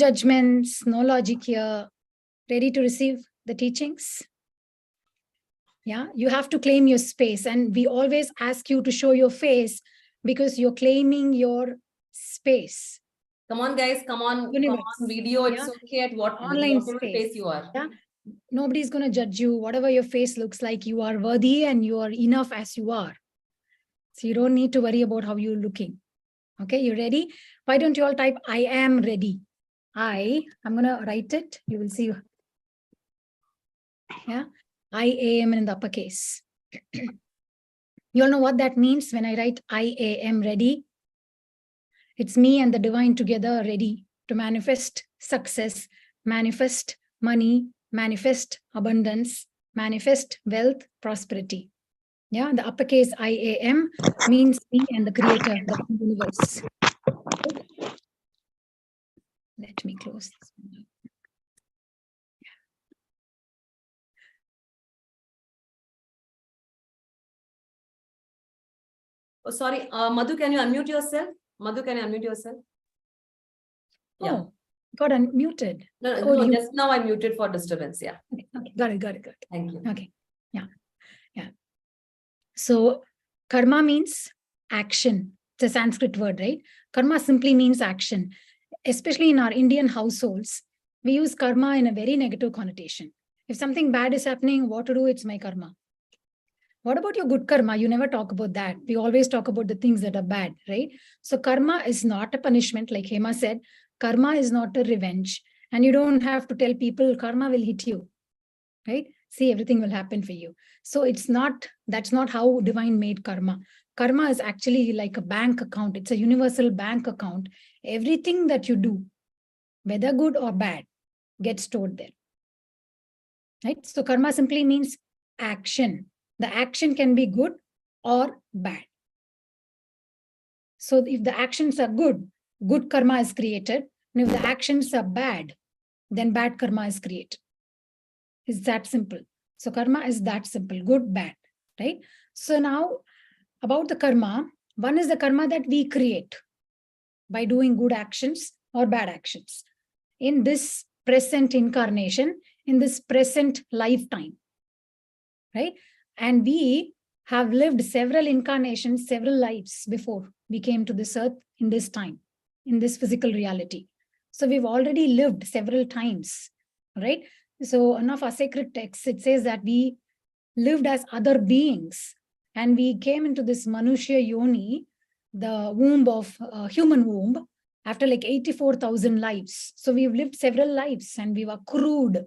judgments, no logic here. Ready to receive the teachings? Yeah, you have to claim your space. And we always ask you to show your face because you're claiming your space. Come on, guys. Come on video. It's okay at online whatever space place you are. Yeah, nobody's going to judge you. Whatever your face looks like, you are worthy and you are enough as you are. So you don't need to worry about how you're looking. Okay, you ready? Why don't you all type, I am ready. I'm going to write it. You will see. Yeah, I am in the uppercase. You all know what that means when I write I am ready? It's me and the divine together ready to manifest success, manifest money, manifest abundance, manifest wealth, prosperity. Yeah, the uppercase I am means me and the creator, the universe. Let me close this one. Oh, sorry, Madhu, can you unmute yourself? Madhu, can you unmute yourself? Yeah. Oh, got unmuted. No, just now I muted for disturbance. Yeah. Okay. Got it. Thank you. Okay. Yeah. So karma means action. It's a Sanskrit word, right? Karma simply means action. Especially in our Indian households, we use karma in a very negative connotation. If something bad is happening, what to do? It's my karma. What about your good karma? You never talk about that. We always talk about the things that are bad, right? So karma is not a punishment, like Hema said. Karma is not a revenge. And you don't have to tell people karma will hit you, right? See, everything will happen for you. So that's not how divine made karma. Karma is actually like a bank account. It's a universal bank account. Everything that you do, whether good or bad, gets stored there, right? So karma simply means action. The action can be good or bad. So if the actions are good, good karma is created. And if the actions are bad, then bad karma is created. It's that simple. So karma is that simple, good, bad, right? So now about the karma, one is the karma that we create by doing good actions or bad actions in this present incarnation, in this present lifetime, right? And we have lived several incarnations, several lives before we came to this earth in this time, in this physical reality. So we've already lived several times, right? So one of our sacred texts, it says that we lived as other beings and we came into this Manushya Yoni, the womb of human womb, after like 84,000 lives. So we've lived several lives and we've accrued.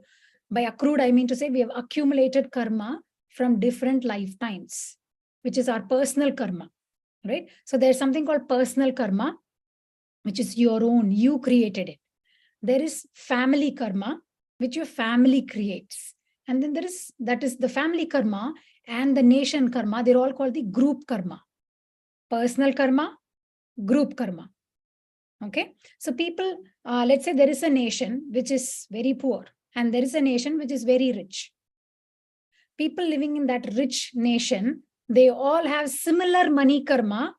By accrued, I mean to say we have accumulated karma from different lifetimes, which is our personal karma, right? So there's something called personal karma, which is your own, you created it. There is family karma, which your family creates. And then that is the family karma and the nation karma. They're all called the group karma. Personal karma, group karma. Okay. So people, let's say there is a nation which is very poor and there is a nation which is very rich. People living in that rich nation, they all have similar money karma.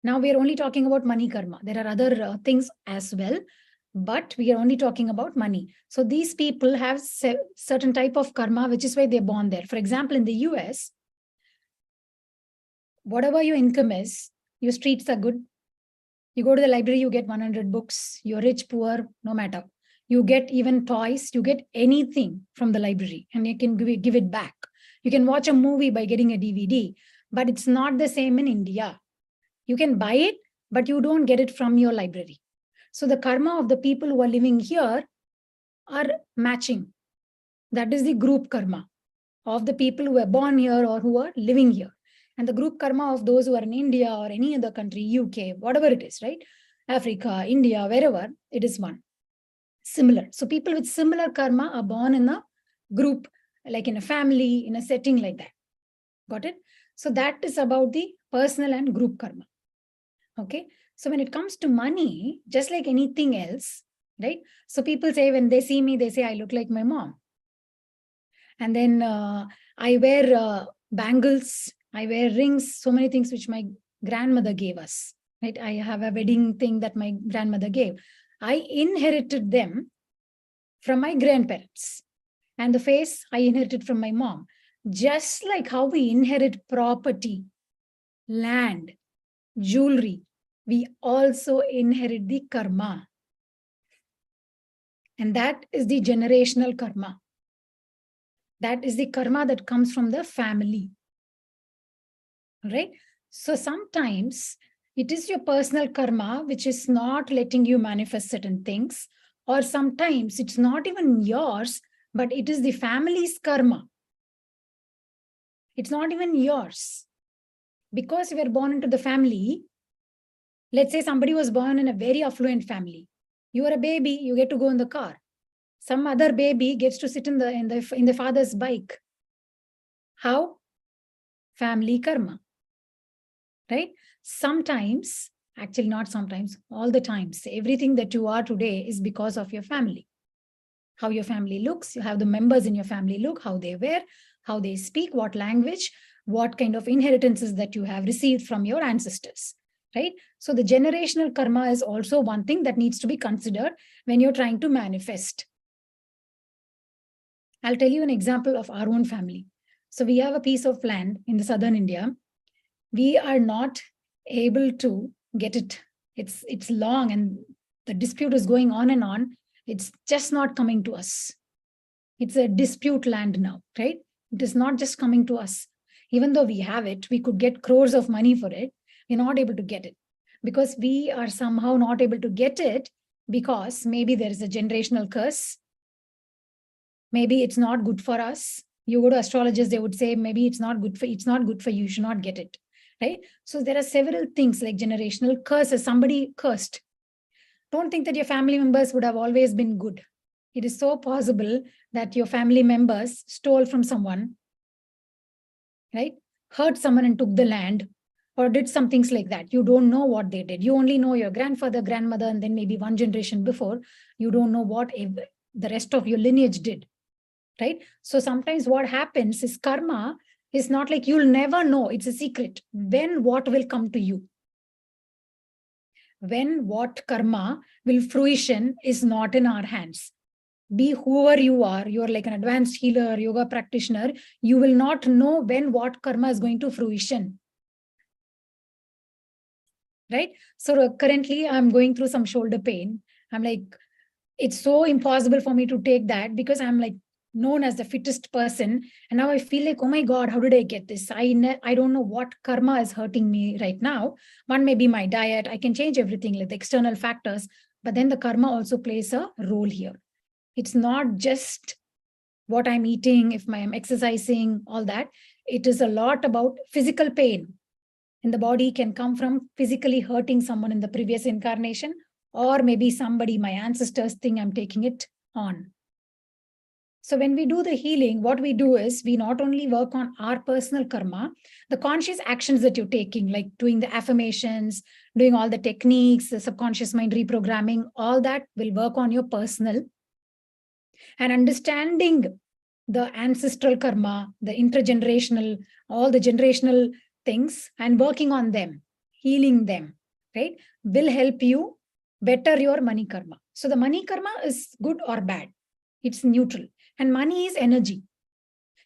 Now we are only talking about money karma. There are other things as well, but we are only talking about money. So these people have certain type of karma, which is why they're born there. For example, in the US, whatever your income is, your streets are good. You go to the library, you get 100 books. You're rich, poor, no matter. You get even toys, you get anything from the library and you can give it back. You can watch a movie by getting a DVD, but it's not the same in India. You can buy it, but you don't get it from your library. So the karma of the people who are living here are matching. That is the group karma of the people who are born here or who are living here. And the group karma of those who are in India or any other country, UK, whatever it is, right? Africa, India, wherever, it is one. Similar. So people with similar karma are born in a group, like in a family, in a setting like that. Got it? So that is about the personal and group karma. Okay. So when it comes to money, just like anything else, right? So people say, when they see me, they say, I look like my mom. And then I wear bangles, I wear rings, so many things which my grandmother gave us, right? I have a wedding thing that my grandmother gave. I inherited them from my grandparents, and the face I inherited from my mom. Just like how we inherit property, land, jewelry, we also inherit the karma. And that is the generational karma. That is the karma that comes from the family. Right? So sometimes it is your personal karma which is not letting you manifest certain things, or sometimes it's not even yours, but it is the family's karma. It's not even yours. Because you were born into the family, let's say somebody was born in a very affluent family. You are a baby, you get to go in the car. Some other baby gets to sit in the father's bike. How? Family karma. Right? Sometimes, actually not sometimes, all the times, everything that you are today is because of your family. How your family looks, you have the members in your family look, how they wear, how they speak, what language, what kind of inheritances that you have received from your ancestors, right? So the generational karma is also one thing that needs to be considered when you're trying to manifest. I'll tell you an example of our own family. So we have a piece of land in the southern India. We are not able to get it. It's long and the dispute is going on and on. It's just not coming to us. It's a dispute land now, right? It is not just coming to us. Even though we have it, we could get crores of money for it. We're not able to get it because we are somehow not able to get it because maybe there is a generational curse. Maybe it's not good for us. You go to astrologers, they would say maybe it's not good for you, you should not get it. Right? So there are several things like generational curses. Somebody cursed. Don't think that your family members would have always been good. It is so possible that your family members stole from someone, right? Hurt someone and took the land, or did some things like that. You don't know what they did. You only know your grandfather, grandmother, and then maybe one generation before. You don't know what the rest of your lineage did, right? So sometimes what happens is karma is not like you'll never know. It's a secret. When what will come to you? When what karma will fruition is not in our hands. Be whoever you are, you're like an advanced healer, yoga practitioner, you will not know when what karma is going to fruition. Right? So currently I'm going through some shoulder pain. I'm like, it's so impossible for me to take that because I'm like known as the fittest person. And now I feel like, oh my God, how did I get this? I don't know what karma is hurting me right now. One may be my diet. I can change everything, like the external factors, but then the karma also plays a role here. It's not just what I'm eating, if I'm exercising, all that. It is a lot about physical pain in the body can come from physically hurting someone in the previous incarnation, or maybe somebody, my ancestors, think I'm taking it on. So when we do the healing, what we do is we not only work on our personal karma, the conscious actions that you're taking, like doing the affirmations, doing all the techniques, the subconscious mind reprogramming, all that will work on your personal. And understanding the ancestral karma, the intergenerational, all the generational things, and working on them, healing them, right, will help you better your money karma. So the money karma is good or bad. It's neutral. And money is energy.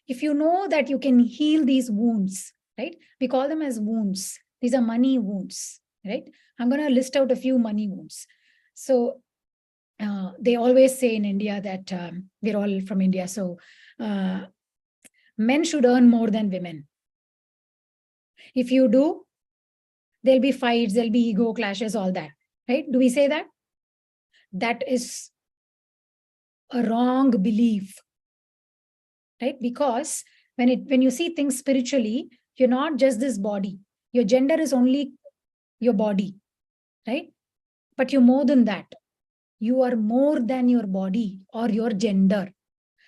If you know that you can heal these wounds, right? We call them as wounds. These are money wounds, right? I'm going to list out a few money wounds. So they always say in India that we're all from India. So men should earn more than women. If you do, there'll be fights, there'll be ego clashes, all that, right? Do we say that? That is a wrong belief, right? Because when you see things spiritually, you're not just this body. Your gender is only your body, right? But you're more than that. You are more than your body or your gender.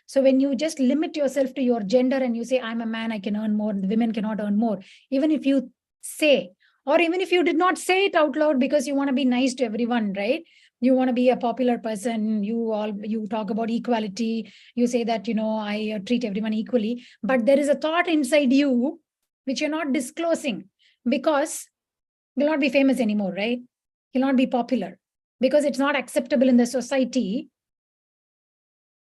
So when you just limit yourself to your gender and you say, I'm a man, I can earn more, the women cannot earn more, even if you say, or even if you did not say it out loud because you want to be nice to everyone, right? You want to be a popular person, you talk about equality, you say that, I treat everyone equally, but there is a thought inside you which you're not disclosing because you'll not be famous anymore, right? You'll not be popular. because it's not acceptable in the society,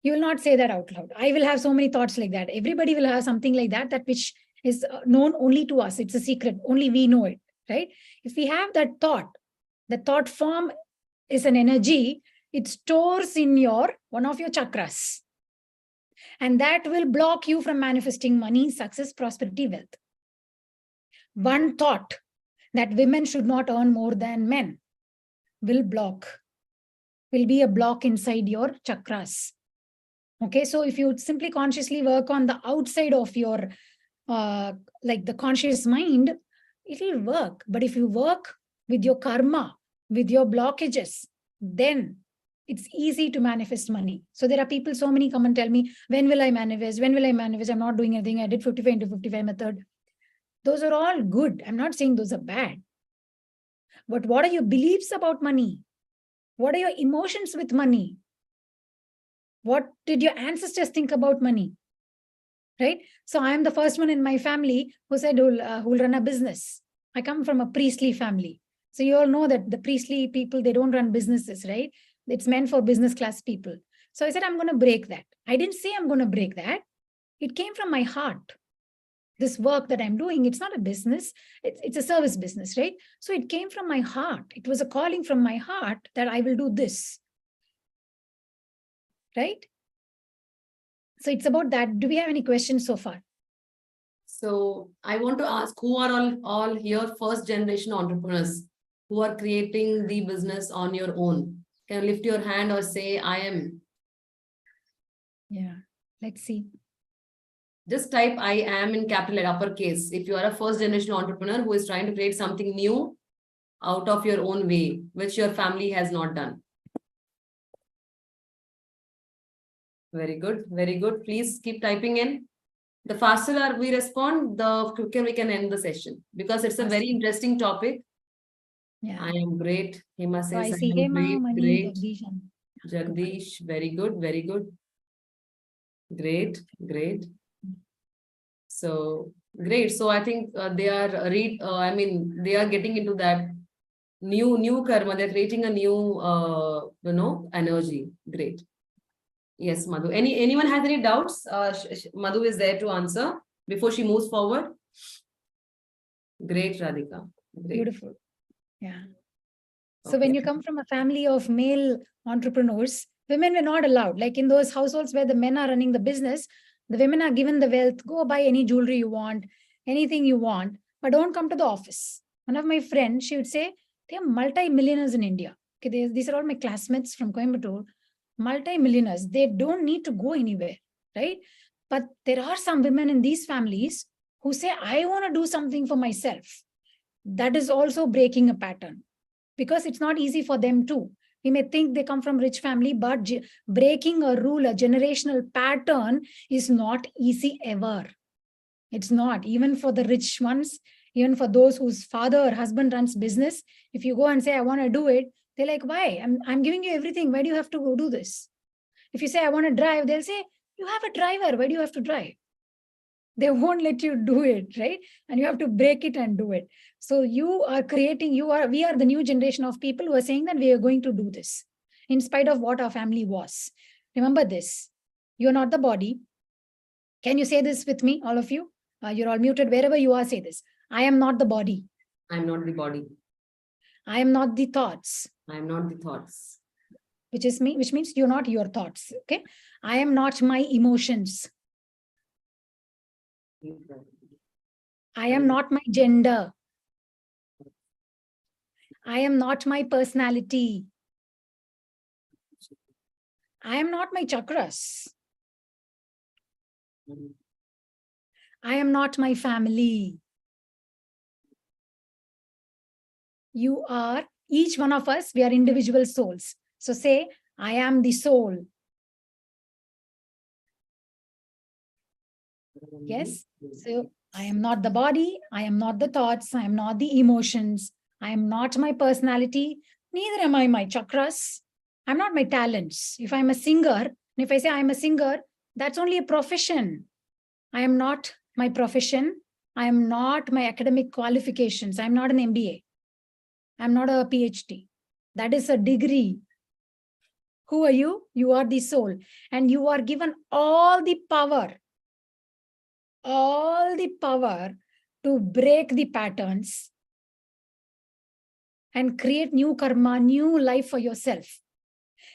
you will not say that out loud. I will have so many thoughts like that. Everybody will have something like that, that which is known only to us. It's a secret. Only we know it, right? If we have that thought, the thought form is an energy. It stores in one of your chakras. And that will block you from manifesting money, success, prosperity, wealth. One thought that women should not earn more than men will be a block inside your chakras. Okay, so if you simply consciously work on the outside of your, like the conscious mind, it will work. But if you work with your karma, with your blockages, then it's easy to manifest money. So there are people, so many come and tell me, when will I manifest? When will I manifest? I'm not doing anything. I did 55 into 55 method. Those are all good. I'm not saying those are bad. But what are your beliefs about money? What are your emotions with money? What did your ancestors think about money? Right? So I am the first one in my family who said who'll run a business. I come from a priestly family. So you all know that the priestly people, they don't run businesses, right? It's meant for business class people. So I said, I'm going to break that. I didn't say I'm going to break that. It came from my heart. This work that I'm doing, it's not a business. It's a service business, right? So it came from my heart. It was a calling from my heart that I will do this. Right? So it's about that. Do we have any questions so far? So I want to ask, who are all here first generation entrepreneurs who are creating the business on your own? Can you lift your hand or say, I am? Yeah, let's see. Just type I am in capital uppercase. If you are a first generation entrepreneur who is trying to create something new out of your own way, which your family has not done. Very good. Very good. Please keep typing in. The faster we respond, the quicker we can end the session, because it's a very interesting topic. Yeah. I am great. Hema says, I see I am Hema, great, Mani, great. Jagdish. Jagdish, very good, very good. Great, great. So great. So I think they are they are getting into that new karma. They're creating a new energy. Great. Yes, Madhu. Anyone has any doubts? Madhu is there to answer before she moves forward. Great, Radhika. Great. Beautiful. Yeah. So when you come from a family of male entrepreneurs, women were not allowed. Like in those households where the men are running the business, the women are given the wealth. Go buy any jewelry you want, anything you want, but don't come to the office. One of my friends, she would say, they are multi-millionaires in India. Okay, these are all my classmates from Coimbatore, multi-millionaires. They don't need to go anywhere, right? But there are some women in these families who say, I want to do something for myself. That is also breaking a pattern, because it's not easy for them too. We may think they come from rich family, but breaking a rule, a generational pattern is not easy ever. It's not. Even for the rich ones, even for those whose father or husband runs business, if you go and say, I want to do it, they're like, why? I'm giving you everything. Why do you have to go do this? If you say, I want to drive, they'll say, you have a driver. Why do you have to drive? They won't let you do it, right? And you have to break it and do it. So you are creating, we are the new generation of people who are saying that we are going to do this in spite of what our family was. Remember this, you're not the body. Can you say this with me, all of you? You're all muted. Wherever you are, say this. I am not the body. I'm not the body. I am not the thoughts. I am not the thoughts. Which means you're not your thoughts. Okay. I am not my emotions. I am not my gender. I am not my personality. I am not my chakras. I am not my family. You are, each one of us, we are individual souls. So say, I am the soul. Yes. So I am not the body. I am not the thoughts. I am not the emotions. I am not my personality. Neither am I my chakras. I'm not my talents. If I'm a singer, and if I say I'm a singer, that's only a profession. I am not my profession. I am not my academic qualifications. I'm not an MBA. I'm not a PhD. That is a degree. Who are you? You are the soul. And you are given all the power to break the patterns and create new karma, new life for yourself.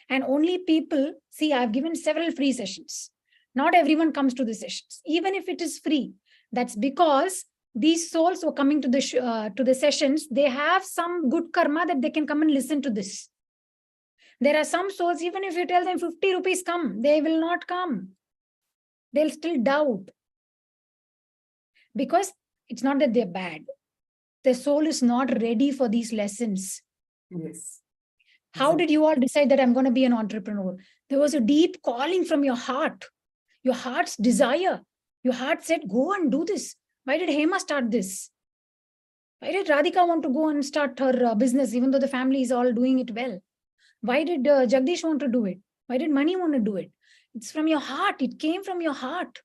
And only people, see, I've given several free sessions. Not everyone comes to the sessions, even if it is free. That's because these souls who are coming to the sessions, they have some good karma that they can come and listen to this. There are some souls, even if you tell them 50 rupees come, they will not come. They'll still doubt. Because it's not that they're bad. The soul is not ready for these lessons. Yes. How did you all decide that I'm going to be an entrepreneur? There was a deep calling from your heart, your heart's desire. Your heart said, go and do this. Why did Hema start this? Why did Radhika want to go and start her business, even though the family is all doing it well? Why did Jagdish want to do it? Why did Mani want to do it? It's from your heart. It came from your heart.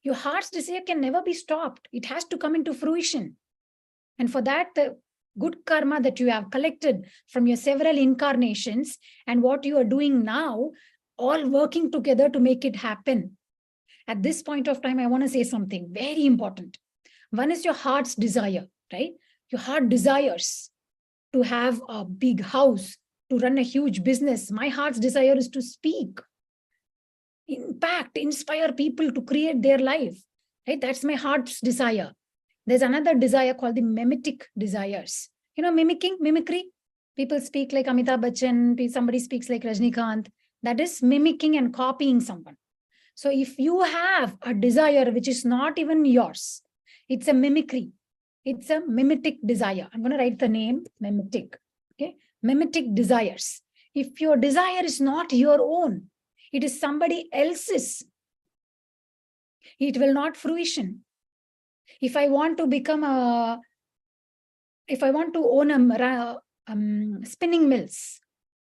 Your heart's desire can never be stopped. It has to come into fruition. And for that, the good karma that you have collected from your several incarnations and what you are doing now, all working together to make it happen. At this point of time, I want to say something very important. One is your heart's desire, right? Your heart desires to have a big house, to run a huge business. My heart's desire is to speak, impact, inspire people to create their life, right? That's my heart's desire. There's another desire called the mimetic desires. You know, mimicry. People speak like Amitabh Bachchan, somebody speaks like Rajnikant. That is mimicking and copying someone. So if you have a desire which is not even yours, it's a mimicry. It's a mimetic desire. I'm going to write the name, mimetic. Okay, mimetic desires. If your desire is not your own, it is somebody else's, it will not fruition. If I want to own a spinning mills,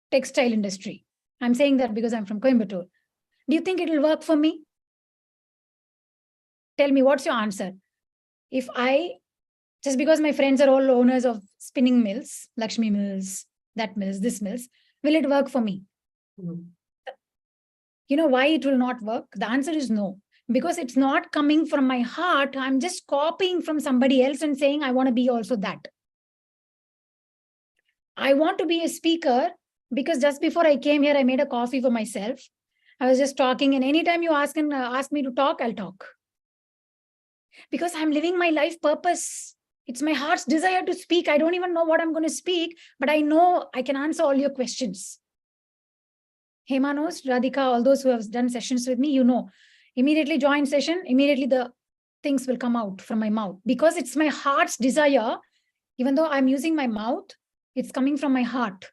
textile industry, I'm saying that because I'm from Coimbatore. Do you think it will work for me? Tell me, what's your answer? If just because my friends are all owners of spinning mills, Lakshmi mills, that mills, this mills, will it work for me? Mm-hmm. You know why it will not work? The answer is no. Because it's not coming from my heart. I'm just copying from somebody else and saying, I want to be also that. I want to be a speaker because just before I came here, I made a coffee for myself. I was just talking, and anytime you ask me to talk, I'll talk. Because I'm living my life purpose. It's my heart's desire to speak. I don't even know what I'm going to speak, but I know I can answer all your questions. Hema knows, Radhika, all those who have done sessions with me, you know, immediately join session, immediately the things will come out from my mouth because it's my heart's desire. Even though I'm using my mouth, it's coming from my heart.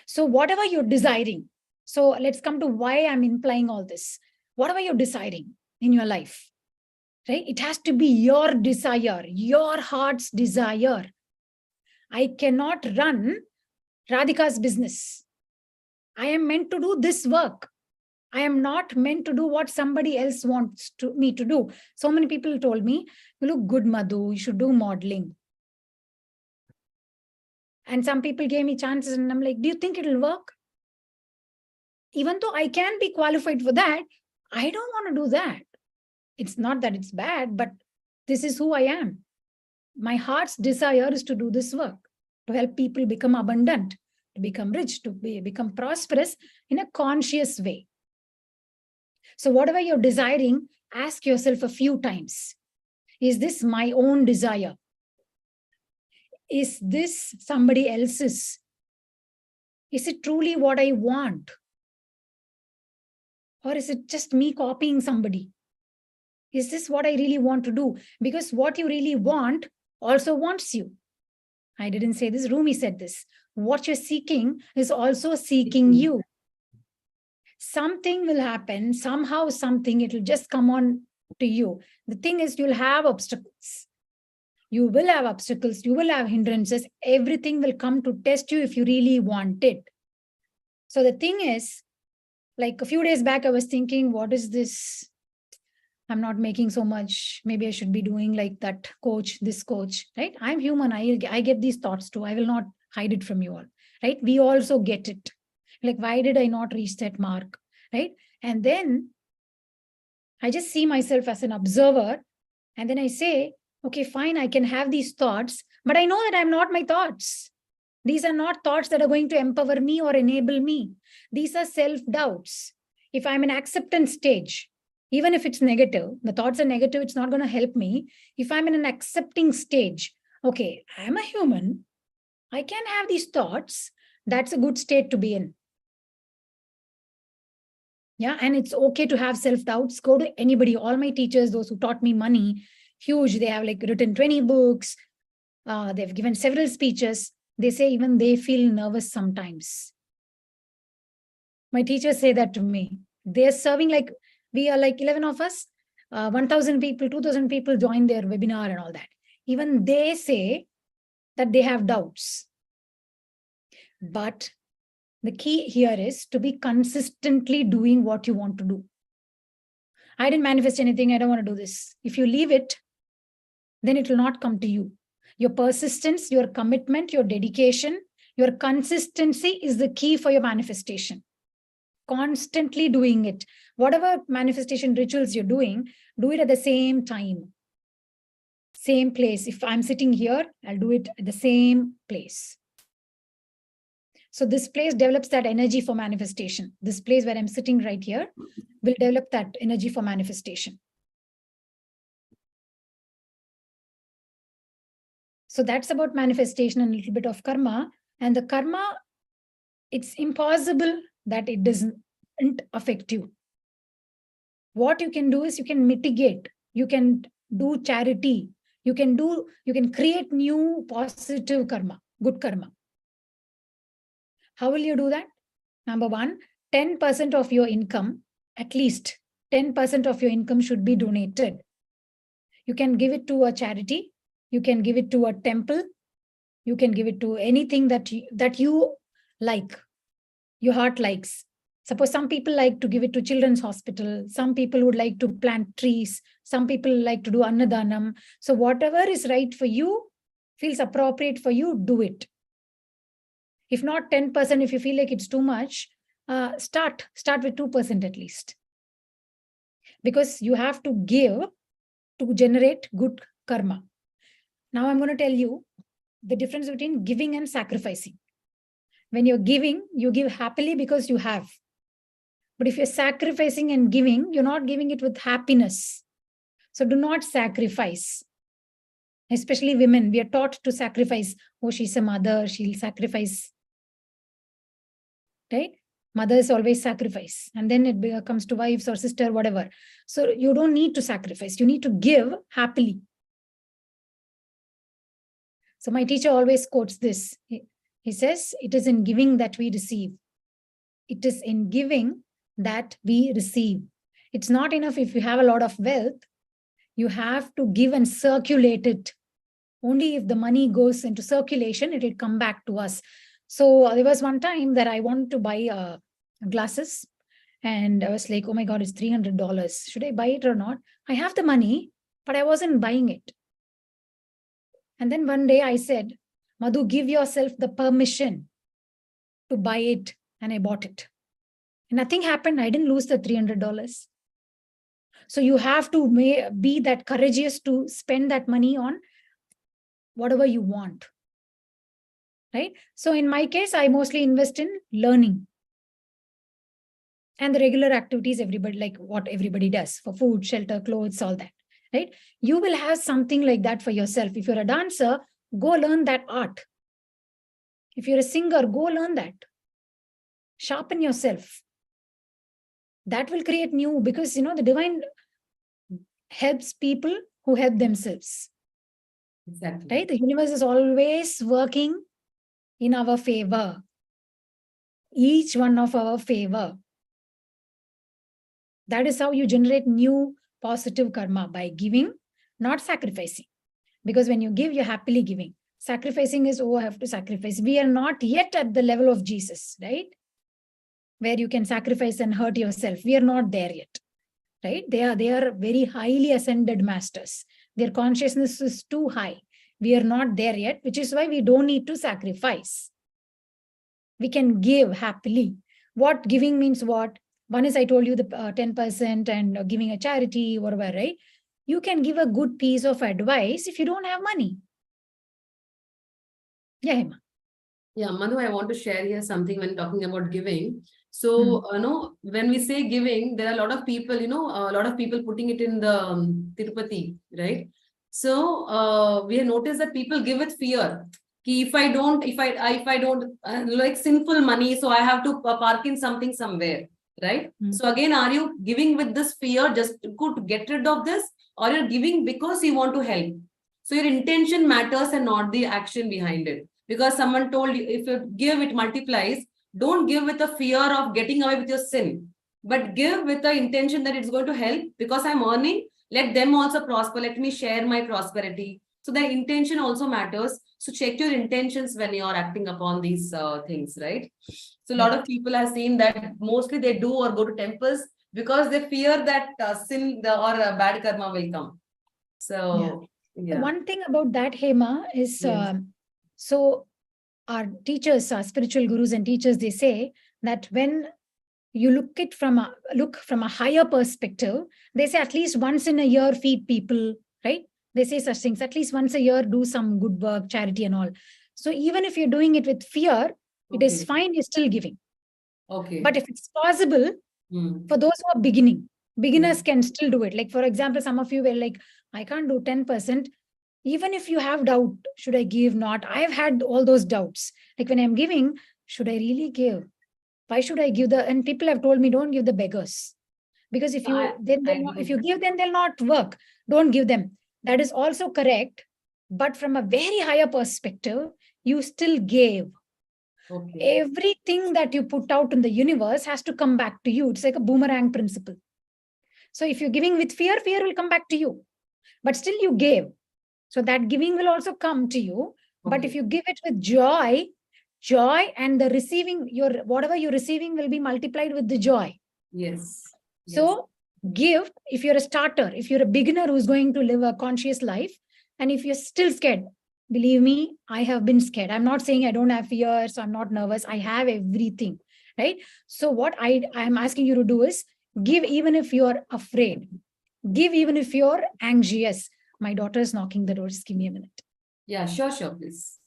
So whatever you're desiring, so let's come to why I'm implying all this. Whatever you're desiring in your life, right? It has to be your desire, your heart's desire. I cannot run Radhika's business. I am meant to do this work. I am not meant to do what somebody else wants me to do. So many people told me, you look good, Madhu, you should do modeling. And some people gave me chances and I'm like, do you think it'll work? Even though I can be qualified for that, I don't want to do that. It's not that it's bad, but this is who I am. My heart's desire is to do this work, to help people become abundant, to become rich, to become prosperous in a conscious way. So whatever you're desiring, ask yourself a few times. Is this my own desire? Is this somebody else's? Is it truly what I want? Or is it just me copying somebody? Is this what I really want to do? Because what you really want also wants you. I didn't say this, Rumi said this. What you're seeking is also seeking you. Something will happen, somehow something, it will just come on to you. The thing is, you'll have obstacles. You will have obstacles, you will have hindrances. Everything will come to test you if you really want it. So the thing is, like a few days back, I was thinking, what is this? I'm not making so much. Maybe I should be doing like that coach, this coach, right? I'm human. I get these thoughts too. I will not hide it from you all. right? We also get it. Like, why did I not reach that mark, right? And then I just see myself as an observer. And then I say, okay, fine, I can have these thoughts, but I know that I'm not my thoughts. These are not thoughts that are going to empower me or enable me. These are self-doubts. If I'm in acceptance stage, even if it's negative, the thoughts are negative, it's not going to help me. If I'm in an accepting stage, okay, I'm a human, I can have these thoughts. That's a good state to be in. Yeah, and it's okay to have self-doubts. Go to anybody, all my teachers, those who taught me money, huge, they have like written 20 books, they've given several speeches. They say even they feel nervous sometimes. My teachers say that to me. They're serving, like, we are like 11 of us, 1,000 people, 2,000 people join their webinar and all that. Even they say that they have doubts. But the key here is to be consistently doing what you want to do. I didn't manifest anything. I don't want to do this. If you leave it, then it will not come to you. Your persistence, your commitment, your dedication, your consistency is the key for your manifestation. Constantly doing it. Whatever manifestation rituals you're doing, do it at the same time. Same place. If I'm sitting here, I'll do it at the same place. So this place develops that energy for manifestation. This place where I'm sitting right here will develop that energy for manifestation. So that's about manifestation and a little bit of karma. And the karma, it's impossible that it doesn't affect you. What you can do is you can mitigate, you can do charity, you can create new positive karma, good karma. How will you do that? Number one, 10% of your income, at least 10% of your income should be donated. You can give it to a charity, you can give it to a temple, you can give it to anything that you like, your heart likes. Suppose some people like to give it to children's hospital, some people would like to plant trees, some people like to do annadanam. So whatever is right for you, feels appropriate for you, do it. If not 10%, if you feel like it's too much, start with 2% at least. Because you have to give to generate good karma. Now I'm going to tell you the difference between giving and sacrificing. When you're giving, you give happily because you have. But if you're sacrificing and giving, you're not giving it with happiness. So do not sacrifice. Especially women, we are taught to sacrifice. Oh, she's a mother, she'll sacrifice. Right? Mother is always sacrifice. And then it comes to wives or sister, whatever. So you don't need to sacrifice. You need to give happily. So my teacher always quotes this. He says, it is in giving that we receive. It is in giving that we receive. It's not enough if you have a lot of wealth. You have to give and circulate it. Only if the money goes into circulation, it will come back to us. So there was one time that I wanted to buy glasses. And I was like, oh my God, it's $300. Should I buy it or not? I have the money, but I wasn't buying it. And then one day I said, Madhu, give yourself the permission to buy it. And I bought it. And nothing happened. I didn't lose the $300. So you have to be that courageous to spend that money on whatever you want. Right? So in my case, I mostly invest in learning. And the regular activities, everybody, like what everybody does for food, shelter, clothes, all that. Right? You will have something like that for yourself. If you're a dancer, go learn that art. If you're a singer, go learn that. Sharpen yourself. That will create new, because the divine helps people who help themselves. Exactly. Right? The universe is always working in our favor. Each one of our favor. That is how you generate new positive karma, by giving, not sacrificing. Because when you give, you're happily giving. Sacrificing is, oh, I have to sacrifice. We are not yet at the level of Jesus, right? Where you can sacrifice and hurt yourself. We are not there yet, right? They are very highly ascended masters. Their consciousness is too high. We are not there yet, which is why we don't need to sacrifice. We can give happily. What giving means what? One is I told you the 10% and giving a charity, whatever, right? You can give a good piece of advice if you don't have money. Yeah, Hema. Yeah, Madhu, I want to share here something when talking about giving. So, when we say giving, there are a lot of people, a lot of people putting it in the Tirupati, right? So, we have noticed that people give with fear. Ki if I don't like sinful money, so I have to park in something somewhere, right? So again, are you giving with this fear just to get rid of this, or you're giving because you want to help? So your intention matters and not the action behind it. Because someone told you if you give, it multiplies. Don't give with a fear of getting away with your sin, but give with the intention that it's going to help because I'm earning. Let them also prosper. Let me share my prosperity. So the intention also matters. So check your intentions when you're acting upon these things, right? So a lot of people have seen that mostly they do or go to temples because they fear that sin or bad karma will come. So yeah. One thing about that, Hema, is Yes. so our teachers, our spiritual gurus and teachers, they say that when you look from a higher perspective, they say at least once in a year feed people, right? They say such things. At least once a year do some good work, charity and all. So even if you're doing it with fear, it is fine. You're still giving. Okay. But if it's possible for those who are beginners can still do it. Like for example, some of you were like, I can't do 10%. Even if you have doubt, should I give, not? I've had all those doubts. Like when I'm giving, should I really give? Why should I give and people have told me, don't give the beggars. Because if you if you give, then they'll not work. Don't give them. That is also correct. But from a very higher perspective, you still gave. Okay. Everything that you put out in the universe has to come back to you. It's like a boomerang principle. So if you're giving with fear, fear will come back to you. But still you gave. So that giving will also come to you. But if you give it with joy and the receiving, whatever you're receiving will be multiplied with the joy. Yes. So give, if you're a starter, if you're a beginner who's going to live a conscious life, and if you're still scared, believe me, I have been scared. I'm not saying I don't have fear, so I'm not nervous. I have everything, right? So what I'm asking you to do is give even if you're afraid. Give even if you're anxious. My daughter is knocking the door. Just give me a minute. Yeah, sure, please.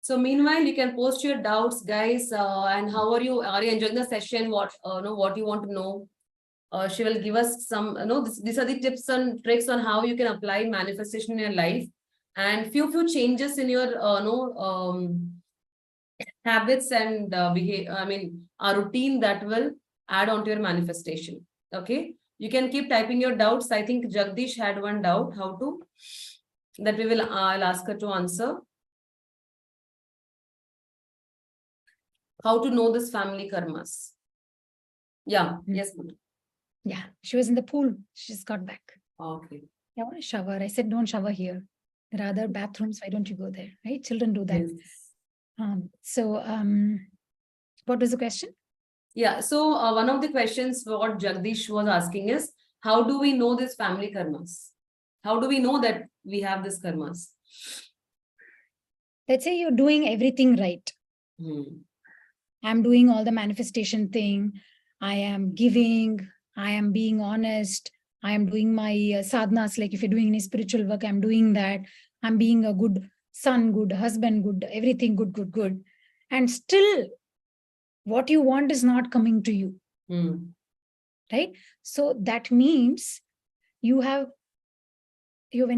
So meanwhile, you can post your doubts, guys. And how are you? Are you enjoying the session? What what you want to know? She will give us some. These are the tips and tricks on how you can apply manifestation in your life, and few changes in your habits and behavior. I mean, a routine that will add on to your manifestation. Okay, you can keep typing your doubts. I think Jagdish had one doubt. How to? That we will. I'll ask her to answer. How to know this family karmas? Yeah. Yes. Yeah. She was in the pool. She just got back. Okay. I want to shower. I said, don't shower here. There are other bathrooms. Why don't you go there? Right? Children do that. Yes. What was the question? Yeah. So one of the questions what Jagdish was asking is, how do we know this family karmas? How do we know that we have this karmas? Let's say you're doing everything right. I'm doing all the manifestation thing. I am giving. I am being honest. I am doing my sadhanas. Like if you're doing any spiritual work, I'm doing that. I'm being a good son, good husband, good, everything good. And still, what you want is not coming to you. Right? So that means when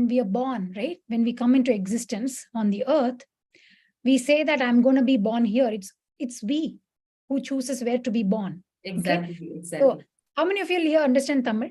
we are born, right? When we come into existence on the earth, we say that I'm going to be born here. It's we who chooses where to be born. Exactly. Okay? So how many of you here understand Tamil?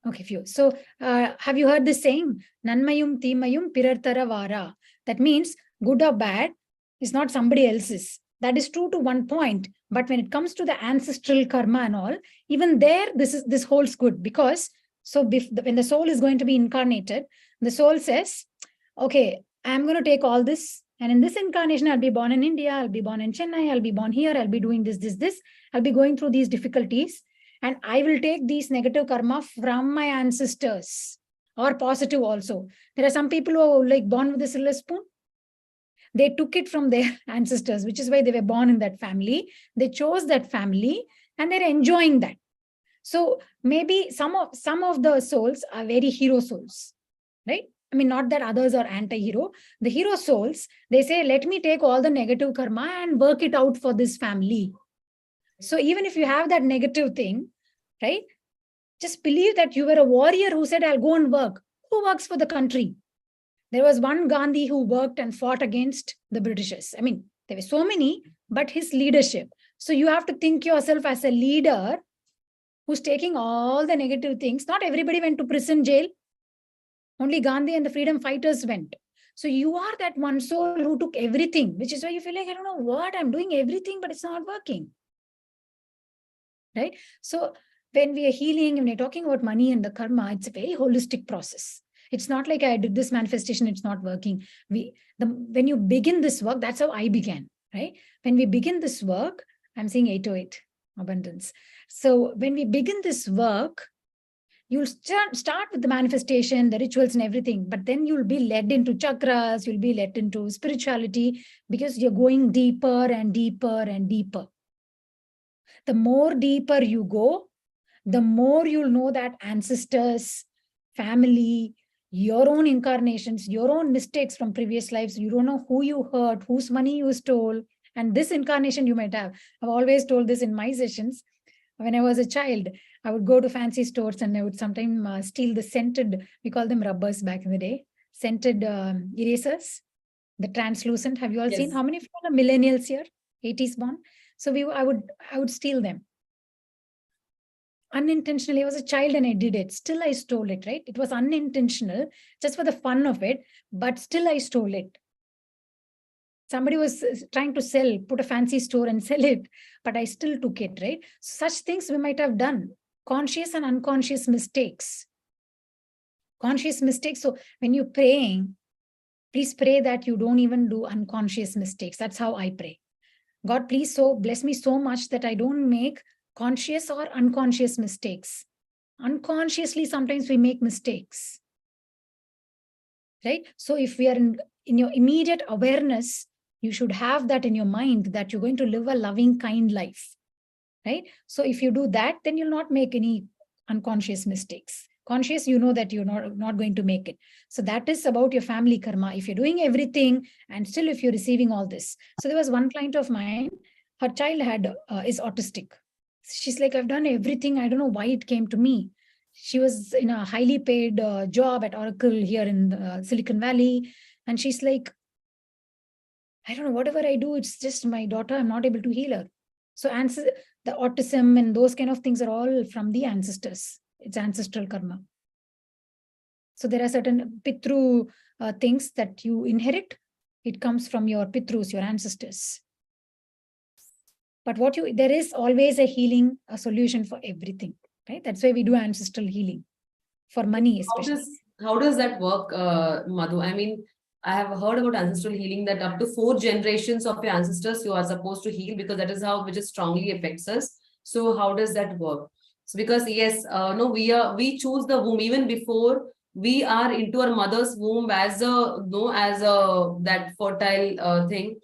Okay, few. So have you heard this saying? Nanmayum Timayum Pirartara Vara. That means good or bad is not somebody else's. That is true to one point. But when it comes to the ancestral karma and all, even there, this holds good. Because when the soul is going to be incarnated, the soul says, okay, I'm going to take all this. And in this incarnation, I'll be born in India. I'll be born in Chennai. I'll be born here. I'll be doing this. I'll be going through these difficulties. And I will take these negative karma from my ancestors. or positive also. There are some people who are like born with a silver spoon. They took it from their ancestors, which is why they were born in that family. They chose that family and they're enjoying that. So maybe some of the souls are very hero souls, right? I mean, not that others are anti-hero. The hero souls, they say, let me take all the negative karma and work it out for this family. So even if you have that negative thing, right? Just believe that you were a warrior who said, I'll go and work. Who works for the country? There was one Gandhi who worked and fought against the Britishers. I mean, there were so many, but his leadership. So you have to think yourself as a leader who's taking all the negative things. Not everybody went to prison, jail. Only Gandhi and the freedom fighters went. So you are that one soul who took everything, which is why you feel like, I don't know what, I'm doing everything, but it's not working. Right? So when we are healing, when we're talking about money and the karma, it's a very holistic process. It's not like I did this manifestation, it's not working. When you begin this work, that's how I began, right? When we begin this work, I'm saying 808, abundance. So when we begin this work, you'll start with the manifestation, the rituals and everything, but then you'll be led into chakras, you'll be led into spirituality, because you're going deeper and deeper and deeper. The more deeper you go, the more you'll know that ancestors, family, your own incarnations, your own mistakes from previous lives, you don't know who you hurt, whose money you stole, and this incarnation you might have. I've always told this in my sessions. When I was a child, I would go to fancy stores and I would sometimes steal the scented, we call them rubbers back in the day, scented erasers, the translucent. Have you all seen? Yes. How many of you are millennials here? 80s born? So I would steal them. Unintentionally, I was a child and I did it. Still, I stole it, right? It was unintentional, just for the fun of it, but still I stole it. Somebody was trying to put a fancy store and sell it, but I still took it, right? Such things we might have done. Conscious and unconscious mistakes. Conscious mistakes. So when you're praying, please pray that you don't even do unconscious mistakes. That's how I pray. God, please bless me so much that I don't make conscious or unconscious mistakes. Unconsciously, sometimes we make mistakes, right? So if we are in your immediate awareness, you should have that in your mind that you're going to live a loving, kind life, right? So if you do that, then you'll not make any unconscious mistakes. Conscious, you know that you're not going to make it. So that is about your family karma. If you're doing everything and still if you're receiving all this. So there was one client of mine, her child is autistic. She's like, I've done everything. I don't know why it came to me. She was in a highly paid job at Oracle here in Silicon Valley. And she's like, I don't know, whatever I do, it's just my daughter. I'm not able to heal her. So the autism and those kind of things are all from the ancestors. It's ancestral karma. So there are certain pitru things that you inherit. It comes from your pitrus, your ancestors. But there is always a healing, a solution for everything, right? That's why we do ancestral healing for money, especially. How does that work, Madhu? I mean, I have heard about ancestral healing that up to 4 generations of your ancestors you are supposed to heal, because that is how which strongly affects us. So how does that work? So because yes, no, we choose the womb even before we are into our mother's womb as that fertile thing.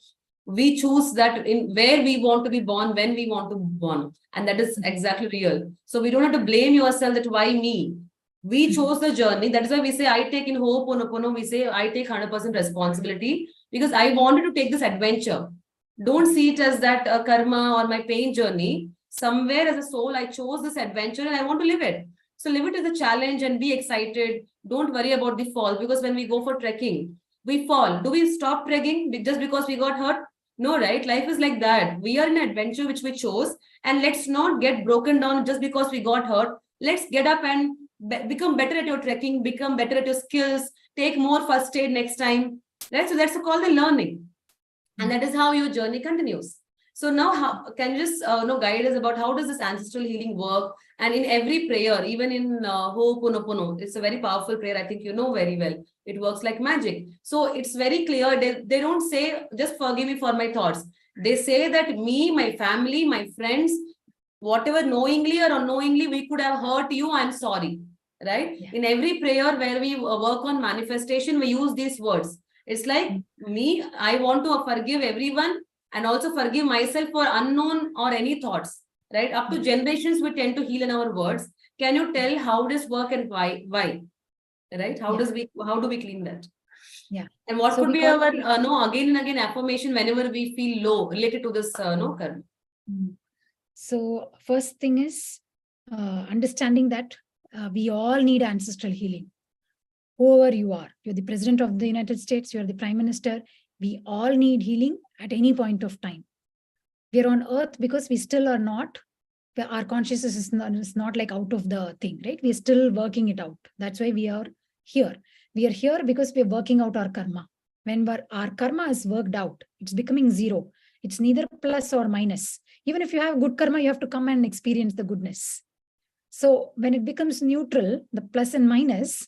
We choose that in where we want to be born, when we want to be born, and that is exactly real. So we don't have to blame yourself that why me. We chose the journey. That is why we say I take in Ho'oponopono, we say I take 100% responsibility, because I wanted to take this adventure. Don't see it as that karma or my pain journey. Somewhere as a soul, I chose this adventure and I want to live it. So live it as a challenge and be excited. Don't worry about the fall, because when we go for trekking, we fall. Do we stop trekking just because we got hurt? No, right? Life is like that. We are in an adventure which we chose, and let's not get broken down just because we got hurt. Let's get up and become better at your trekking, become better at your skills, take more first aid next time. Right? So that's called the learning. And that is how your journey continues. So now, can you just guide us about how does this ancestral healing work? And in every prayer, even in Ho'oponopono, it's a very powerful prayer. I think you know very well. It works like magic. So it's very clear. They don't say, just forgive me for my thoughts. They say that me, my family, my friends, whatever knowingly or unknowingly we could have hurt you, I'm sorry. right? Yeah. In every prayer where we work on manifestation, we use these words. It's like me, I want to forgive everyone and also forgive myself for unknown or any thoughts, right? Up to generations, we tend to heal in our words. Can you tell how this work and why? Why? Right? How do we clean that? Yeah. And what So could we be call our no again and again affirmation whenever we feel low related to this no karma? So first thing is understanding that we all need ancestral healing. Whoever you are, you're the president of the United States, you're the prime minister, we all need healing at any point of time. We are on earth because we still are not, our consciousness is not like out of the thing, right? We're still working it out. That's why we are here. We are here because we're working out our karma. When our karma is worked out, it's becoming zero. It's neither plus or minus. Even if you have good karma, you have to come and experience the goodness. So when it becomes neutral, the plus and minus,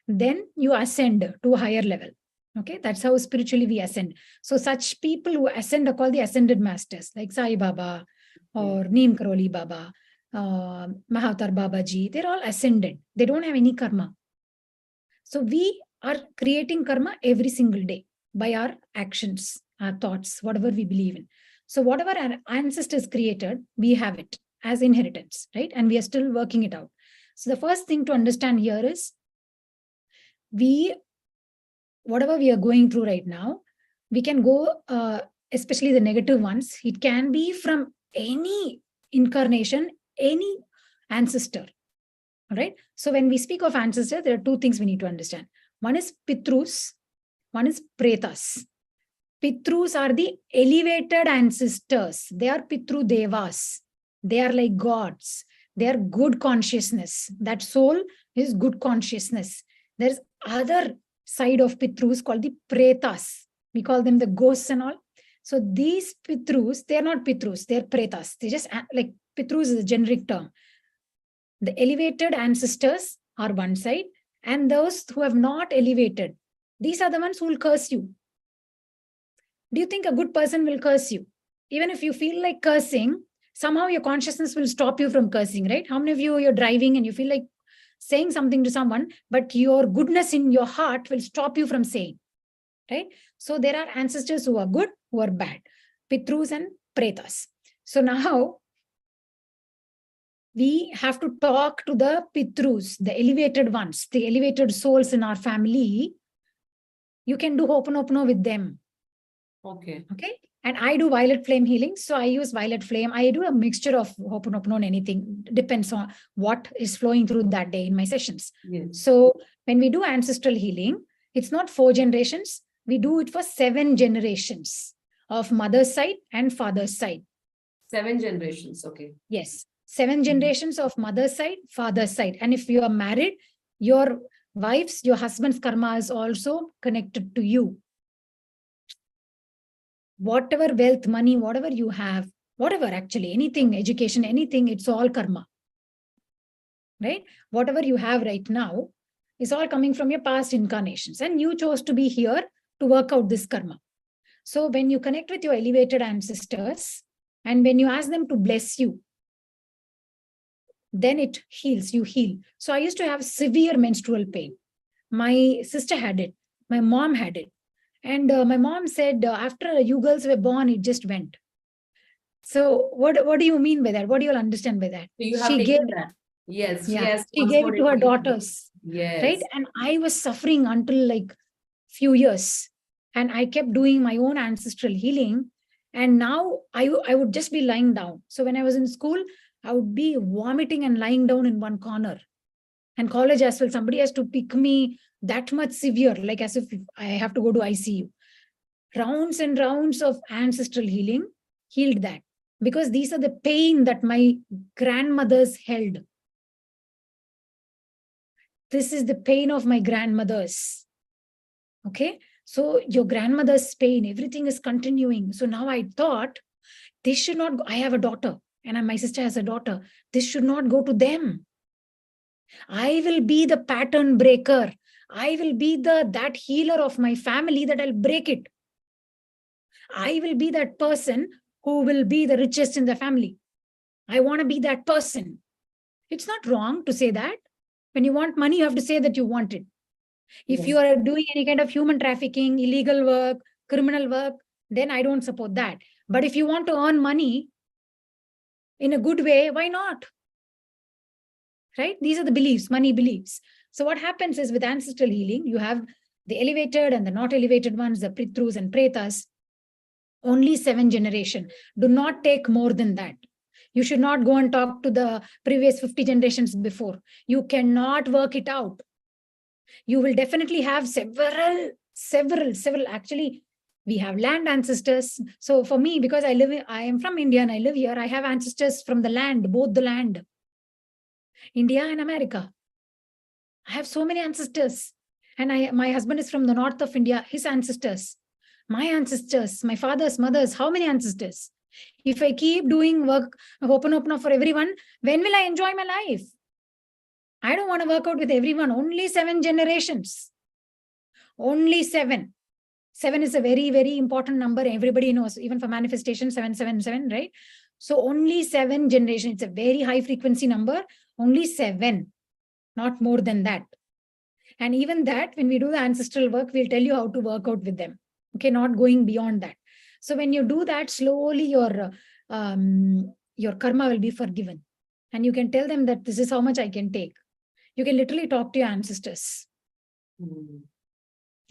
then you ascend to a higher level. Okay, that's how spiritually we ascend. So such people who ascend are called the ascended masters, like Sai Baba or Neem Karoli Baba, Mahatar Babaji. They're all ascended. They don't have any karma. So we are creating karma every single day by our actions, our thoughts, whatever we believe in. So whatever our ancestors created, we have it as inheritance, right? And we are still working it out. So the first thing to understand here is whatever we are going through right now, we can go, especially the negative ones, it can be from any incarnation, any ancestor. All right. So when we speak of ancestors, there are two things we need to understand. One is Pitrus, one is Pretas. Pitrus are the elevated ancestors. They are Pitru Devas. They are like gods. They are good consciousness. That soul is good consciousness. There's other side of Pitrus called the Pretas. We call them the ghosts and all. So these Pitrus, they are not Pitrus, they are Pretas. They just like Pitrus is a generic term. The elevated ancestors are one side, and those who have not elevated, these are the ones who will curse you. Do you think a good person will curse you? Even if you feel like cursing, somehow your consciousness will stop you from cursing, right? How many of you, you're driving and you feel like saying something to someone, but your goodness in your heart will stop you from saying, right? So there are ancestors who are good, who are bad, Pitrus and Pretas. So now we have to talk to the Pitrus, the elevated ones, the elevated souls in our family. You can do Ho'oponopono with them. Okay. Okay. And I do violet flame healing. So I use violet flame. I do a mixture of Ho'oponopono and anything. Depends on what is flowing through that day in my sessions. Yes. So when we do ancestral healing, it's not 4 generations. We do it for 7 generations of mother's side and father's side. 7 generations. Okay. Yes. 7 generations of mother's side, father's side. And if you are married, your wife's, your husband's karma is also connected to you. Whatever wealth, money, whatever you have, whatever actually, anything, education, anything, it's all karma. Right? Whatever you have right now is all coming from your past incarnations. And you chose to be here to work out this karma. So when you connect with your elevated ancestors and when you ask them to bless you, then it heals, you heal. So I used to have severe menstrual pain. My sister had it. My mom had it. And my mom said, after you girls were born, it just went. So what do you mean by that? What do you all understand by that? So you have She gave, taken that. Yes, she yeah, has she gave transferred it to her to you. daughters, right? Yes. And I was suffering until like few years. And I kept doing my own ancestral healing. And now I would just be lying down. So when I was in school, I would be vomiting and lying down in one corner. And college as well, somebody has to pick me that much severe, like as if I have to go to ICU. Rounds and rounds of ancestral healing healed that. Because these are the pain that my grandmothers held. This is the pain of my grandmothers. Okay. So your grandmother's pain, everything is continuing. So now I thought, this should not go. I have a daughter and my sister has a daughter. This should not go to them. I will be the pattern breaker. I will be that healer of my family that I'll break it. I will be that person who will be the richest in the family. I want to be that person. It's not wrong to say that. When you want money, you have to say that you want it. If Yes. you are doing any kind of human trafficking, illegal work, criminal work, then I don't support that. But if you want to earn money in a good way, why not? Right? These are the beliefs, money beliefs. So what happens is with ancestral healing, you have the elevated and the not elevated ones, the Pitrus and Pretas, only 7 generations. Do not take more than that. You should not go and talk to the previous 50 generations before. You cannot work it out. You will definitely have several. Actually, we have land ancestors. So for me, because I am from India and I live here, I have ancestors from the land, both the land, India and America. I have so many ancestors. And my husband is from the north of India, his ancestors, my father's, mother's, how many ancestors? If I keep doing work, open for everyone, when will I enjoy my life? I don't want to work out with everyone. Only 7 generations. Only 7. 7 is a very, very important number. Everybody knows, even for manifestation, 777, right? So only 7 generations. It's a very high frequency number. Only 7, not more than that. And even that, when we do the ancestral work, we'll tell you how to work out with them. Okay, not going beyond that. So when you do that, slowly your karma will be forgiven. And you can tell them that this is how much I can take. You can literally talk to your ancestors.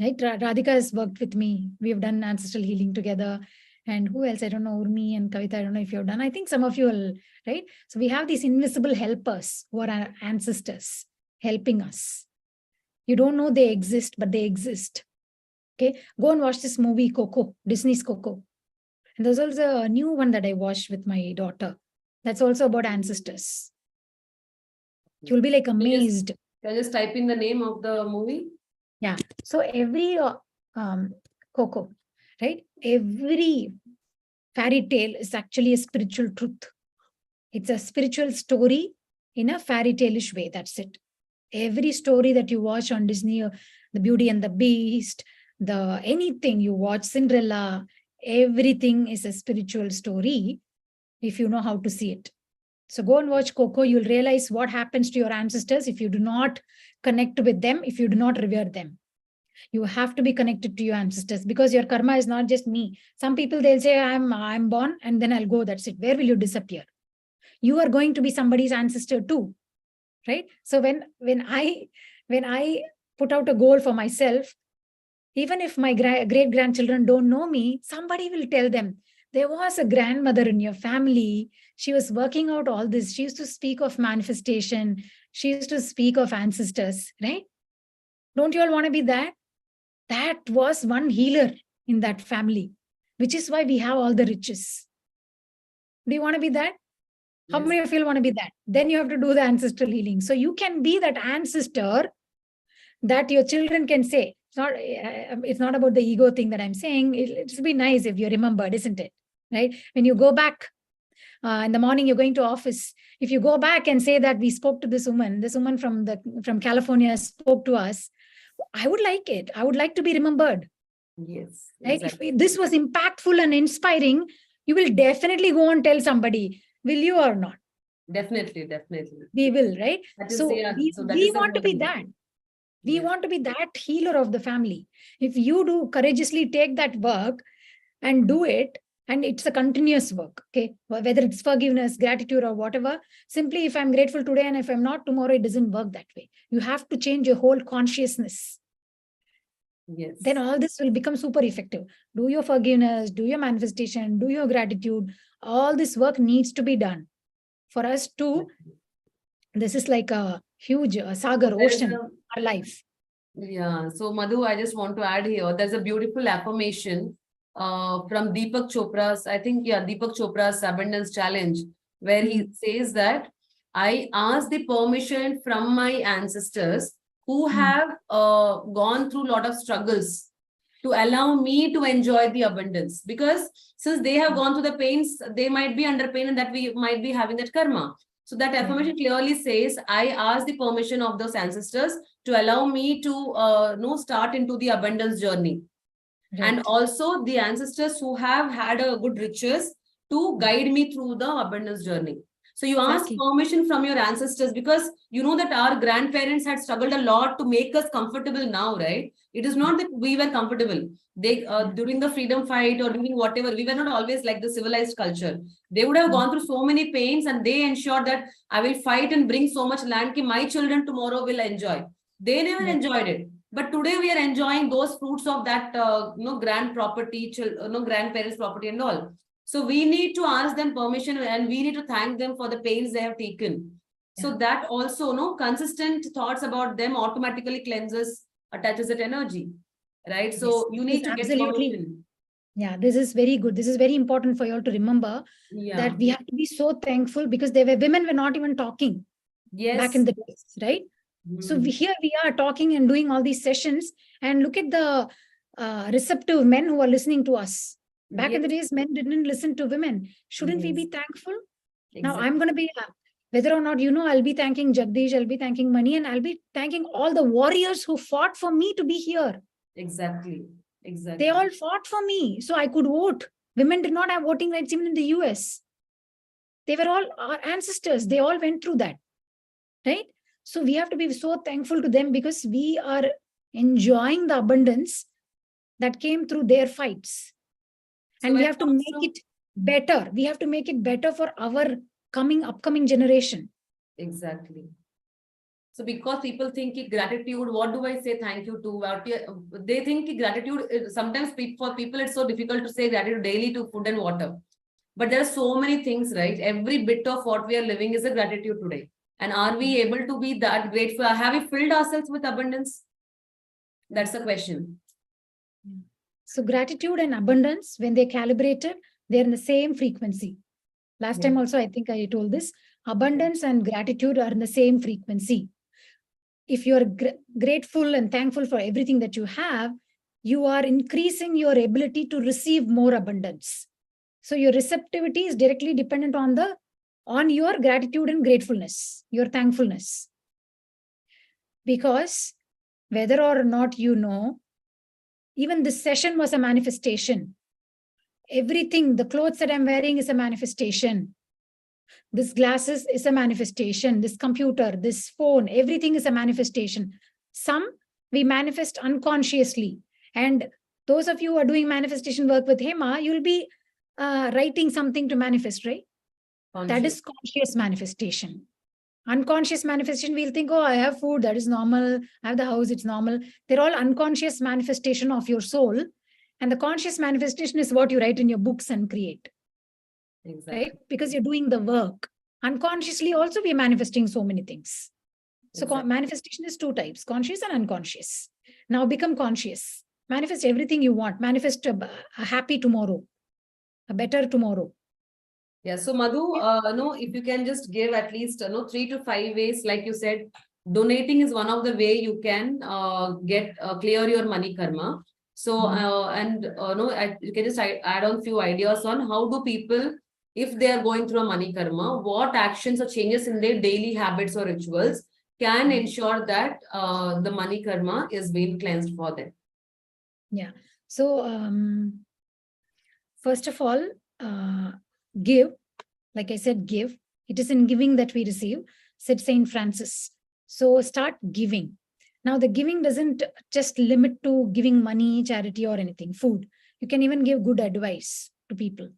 Right? Radhika has worked with me. We have done ancestral healing together. And who else? I don't know, Urmi and Kavita, I don't know if you've done. I think some of you will, right? So we have these invisible helpers who are our ancestors helping us. You don't know they exist, but they exist. Okay, go and watch this movie, Coco, Disney's Coco. And there's also a new one that I watched with my daughter. That's also about ancestors. You'll be like amazed. Can I just type in the name of the movie? Yeah. So every Coco, right? Every fairy tale is actually a spiritual truth. It's a spiritual story in a fairy tale-ish way. That's it. Every story that you watch on Disney, the Beauty and the Beast, anything you watch, Cinderella, everything is a spiritual story if you know how to see it. So go and watch Coco. You'll realize what happens to your ancestors if you do not connect with them, if you do not revere them. You have to be connected to your ancestors because your karma is not just me. Some people, they'll say, I'm born and then I'll go. That's it. Where will you disappear? You are going to be somebody's ancestor too. Right? So when I put out a goal for myself, even if my great grandchildren don't know me, somebody will tell them, there was a grandmother in your family. She was working out all this. She used to speak of manifestation. She used to speak of ancestors, right? Don't you all want to be that? That was one healer in that family, which is why we have all the riches. Do you want to be that? How many of you want to be that? Then you have to do the ancestral healing. So you can be that ancestor that your children can say. It's not about the ego thing that I'm saying. It'll be nice if you remembered, isn't it? Right? When you go back in the morning, you're going to office. If you go back and say that we spoke to this woman from California spoke to us, I would like it. I would like to be remembered. Yes. Right? Exactly. If this was impactful and inspiring, you will definitely go and tell somebody. Will you or not? Definitely. We will, right? So we want to be that. We want to be that healer of the family. If you do courageously take that work and do it, and it's a continuous work, okay? Whether it's forgiveness, gratitude, or whatever, simply if I'm grateful today and if I'm not tomorrow, it doesn't work that way. You have to change your whole consciousness. Yes. Then all this will become super effective. Do your forgiveness, do your manifestation, do your gratitude. All this work needs to be done for us to. This is like a huge sagar, ocean, our life. Yeah. So Madhu, I just want to add here, there's a beautiful affirmation from Deepak Chopra's, I think, Deepak Chopra's Abundance Challenge, where he says that I ask the permission from my ancestors who have gone through a lot of struggles to allow me to enjoy the abundance, because since they have gone through the pains, they might be under pain and that we might be having that karma. So that affirmation clearly says, I ask the permission of those ancestors to allow me to start into the abundance journey. Right. And also the ancestors who have had a good riches to guide me through the abundance journey. So you ask Exactly. permission from your ancestors, because you know that our grandparents had struggled a lot to make us comfortable now, right? It is not that we were comfortable. They during the freedom fight or during whatever, we were not always like the civilized culture. They would have gone through so many pains, and they ensured that I will fight and bring so much land that my children tomorrow will enjoy. They never enjoyed it. But today we are enjoying those fruits of that grand property, grandparents' property and all. So we need to ask them permission, and we need to thank them for the pains they have taken. So that also, consistent thoughts about them automatically cleanses, attaches that energy, right? So you need to get permission. Yeah, this is very good. This is very important for you all to remember that we have to be so thankful, because women were not even talking back in the days, right? So here we are talking and doing all these sessions, and look at the receptive men who are listening to us. Back in the days, men didn't listen to women. Shouldn't we be thankful? Now I'm going to be, whether or not, I'll be thanking Jagdish, I'll be thanking Mani, and I'll be thanking all the warriors who fought for me to be here. Exactly. They all fought for me, so I could vote. Women did not have voting rights even in the US. They were all our ancestors. They all went through that, right? So we have to be so thankful to them, because we are enjoying the abundance that came through their fights. So and we have to make it better. We have to make it better for our upcoming generation. Exactly. So because people think gratitude, what do I say thank you to? They think gratitude, sometimes for people it's so difficult to say gratitude daily to food and water. But there are so many things, right? Every bit of what we are living is a gratitude today. And are we able to be that grateful? Have we filled ourselves with abundance? That's the question. So gratitude and abundance, when they're calibrated, they're in the same frequency. Last time also, I think I told this, abundance and gratitude are in the same frequency. If you're grateful and thankful for everything that you have, you are increasing your ability to receive more abundance. So your receptivity is directly dependent on your gratitude and gratefulness, your thankfulness. Because whether or not even this session was a manifestation. Everything, the clothes that I'm wearing is a manifestation. This glasses is a manifestation. This computer, this phone, everything is a manifestation. Some we manifest unconsciously. And those of you who are doing manifestation work with Hema, you'll be writing something to manifest, right? That is conscious manifestation. Unconscious manifestation, we'll think, oh, I have food, that is normal. I have the house, it's normal. They're all unconscious manifestation of your soul. And the conscious manifestation is what you write in your books and create. Exactly. Right? Because you're doing the work. Unconsciously also, we're manifesting so many things. So manifestation is two types, conscious and unconscious. Now become conscious. Manifest everything you want. Manifest a happy tomorrow, a better tomorrow. Yeah. So Madhu, if you can just give at least 3 to 5 ways, like you said, donating is one of the way you can get clear your money karma. So you can just add on few ideas on how do people, if they are going through a money karma, what actions or changes in their daily habits or rituals can ensure that the money karma is being cleansed for them. Yeah. So first of all, give. Like I said, give. It is in giving that we receive, said Saint Francis. So start giving. Now the giving doesn't just limit to giving money, charity or anything, food. You can even give good advice to people.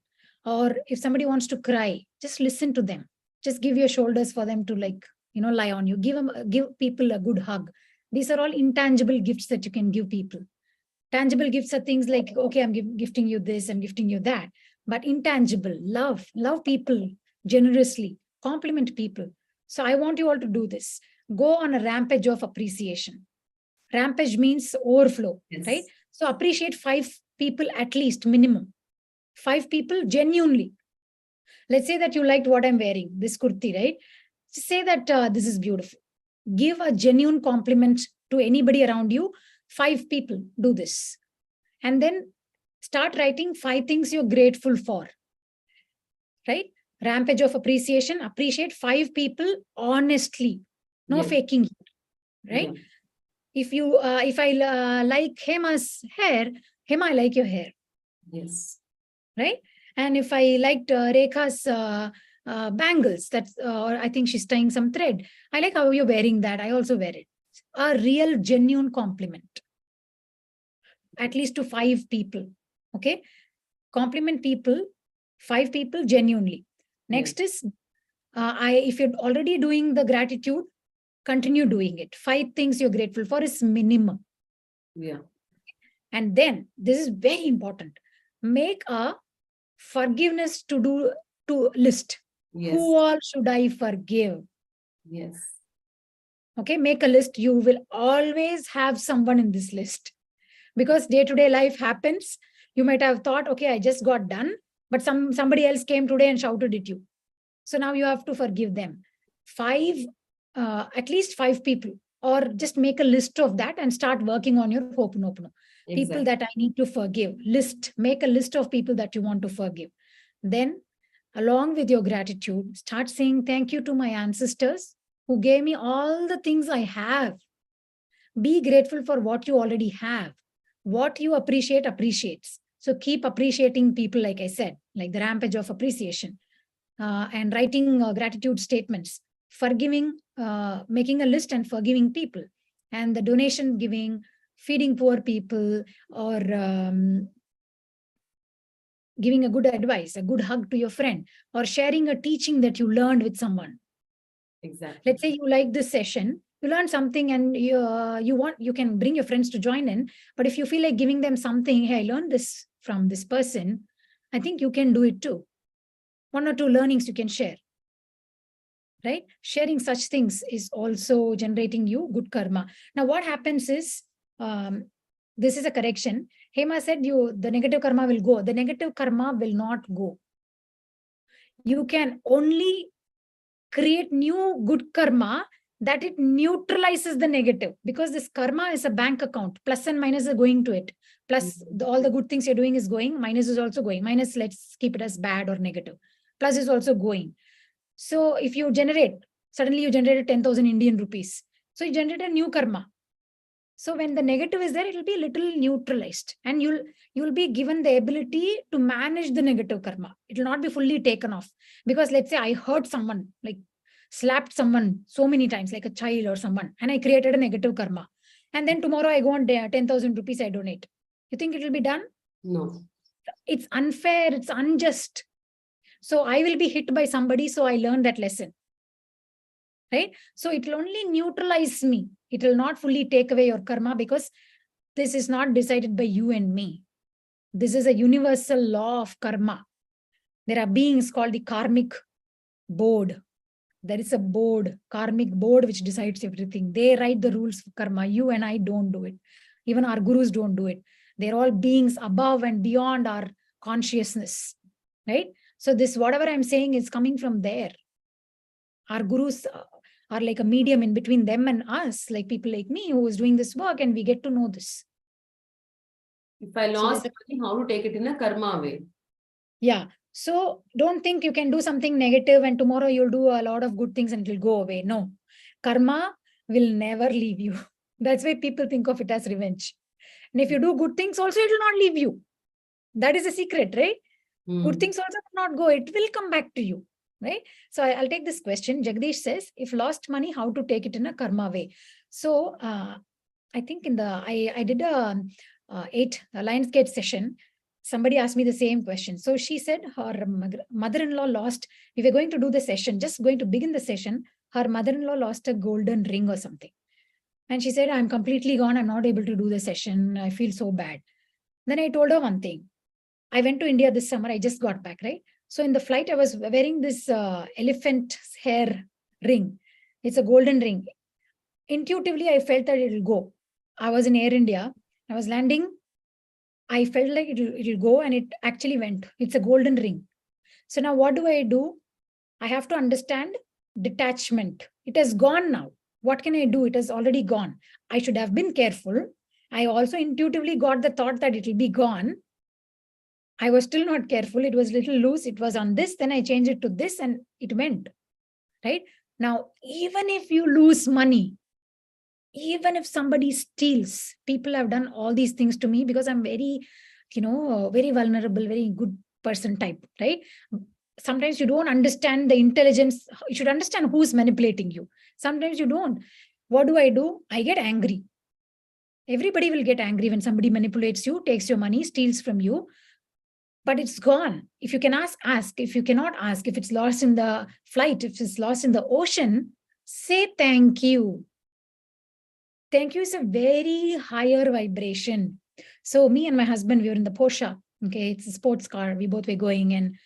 Or if somebody wants to cry, just listen to them. Just give your shoulders for them to lie on you. Give people a good hug. These are all intangible gifts that you can give people. Tangible gifts are things like, okay, I'm gifting you this, I'm gifting you that. But intangible, love people generously, compliment people. So I want you all to do this. Go on a rampage of appreciation. Rampage means overflow, right? So appreciate 5 people at least, minimum. 5 people genuinely. Let's say that you liked what I'm wearing, this kurti, right? Just say that this is beautiful. Give a genuine compliment to anybody around you. 5 people, do this. And then start writing 5 things you're grateful for. Right? Rampage of appreciation. Appreciate 5 people honestly. No faking. Right? If I like Hema's hair, Hema, I like your hair. Yes. Right? And if I liked Rekha's bangles. Or I think she's tying some thread. I like how you're wearing that. I also wear it. A real, genuine compliment, at least to 5 people. Okay. Compliment people, 5 people genuinely. Next is, if you're already doing the gratitude, continue doing it. 5 things you're grateful for is minimum. Yeah. And then this is very important. Make a forgiveness to list. Yes. Who all should I forgive? Yes. Okay, make a list. You will always have someone in this list, because day-to-day life happens. You might have thought, okay, I just got done, but somebody else came today and shouted at you. So now you have to forgive them. 5, at least 5 people, or just make a list of that and start working on your Ho'oponopono. People that I need to forgive. Make a list of people that you want to forgive. Then, along with your gratitude, start saying thank you to my ancestors who gave me all the things I have. Be grateful for what you already have. What you appreciate appreciates. So keep appreciating people, like I said, like the rampage of appreciation. And writing gratitude statements, forgiving, making a list and forgiving people, and the donation giving, feeding poor people, or giving a good advice, a good hug to your friend, or sharing a teaching that you learned with someone. Exactly. Let's say you like this session, you learn something, and you can bring your friends to join in. But if you feel like giving them something, hey, I learned this from this person, I think you can do it too. 1 or 2 learnings you can share. Right? Sharing such things is also generating you good karma. Now, what happens is, this is a correction. Hema said the negative karma will go. The negative karma will not go. You can only create new good karma that it neutralizes the negative, because this karma is a bank account. Plus and minus are going to it. Plus all the good things you're doing is going. Minus is also going. Minus, let's keep it as bad or negative. Plus is also going. So if you suddenly you generated 10,000 Indian rupees. So you generate a new karma. So when the negative is there, it will be a little neutralized, and you'll be given the ability to manage the negative karma. It will not be fully taken off, because let's say I hurt someone, like slapped someone so many times, like a child or someone, and I created a negative karma. And then tomorrow I go on 10,000 rupees I donate. You think it will be done? No. It's unfair. It's unjust. So I will be hit by somebody. So I learned that lesson. Right? So it will only neutralize me. It will not fully take away your karma, because this is not decided by you and me. This is a universal law of karma. There are beings called the karmic board. There is a board, karmic board, which decides everything. They write the rules for karma. You and I don't do it. Even our gurus don't do it. They're all beings above and beyond our consciousness. Right? So this, whatever I'm saying, is coming from there. Our gurus are like a medium in between them and us, like people like me who is doing this work, and we get to know this. If I lost money, how to take it in a karma way? Yeah. So don't think you can do something negative and tomorrow you'll do a lot of good things and it will go away. No, karma will never leave you. That's why people think of it as revenge. And if you do good things also, it will not leave you. That is a secret, right? Good things also will not go. It will come back to you. Right? So I'll take this question. Jagdish says, if lost money, how to take it in a karma way? So I think I did a 8 Lionsgate session. Somebody asked me the same question. So she said her mother-in-law lost, we were going to do the session, just going to begin the session. Her mother-in-law lost a golden ring or something. And she said, I'm completely gone. I'm not able to do the session. I feel so bad. Then I told her one thing. I went to India this summer. I just got back, right? So in the flight, I was wearing this elephant hair ring. It's a golden ring. Intuitively, I felt that it will go. I was in Air India. I was landing. I felt like it'll go, and it actually went. It's a golden ring. So now what do? I have to understand detachment. It has gone now. What can I do? It has already gone. I should have been careful. I also intuitively got the thought that it will be gone. I was still not careful. It was a little loose. It was on this. Then I changed it to this and it went. Right? Now, even if you lose money, even if somebody steals, people have done all these things to me because I'm very, very vulnerable, very good person type, right? sometimes you don't understand the intelligence. You should understand who's manipulating you. Sometimes you don't. What do? I get angry. Everybody will get angry when somebody manipulates you, takes your money, steals from you, but it's gone. If you can ask. If you cannot ask, if it's lost in the flight, if it's lost in the ocean, say thank you. Thank you is a very higher vibration. So me and my husband, we were in the Porsche. Okay, it's a sports car. We both were going, and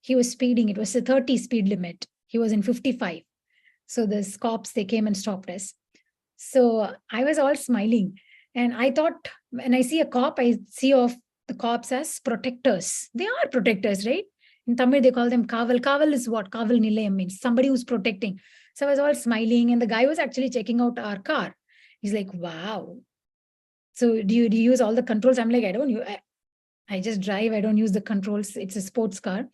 he was speeding. It was a 30 speed limit. He was in 55. So the cops, they came and stopped us. So I was all smiling. And I thought, when I see a cop, I see of the cops as protectors. They are protectors, right? In Tamil, they call them kaval. Kaval is what? Kaval nilayam means somebody who's protecting. So I was all smiling, and the guy was actually checking out our car. He's like, wow. So do you use all the controls? I'm like, I don't. I just drive. I don't use the controls. It's a sports car.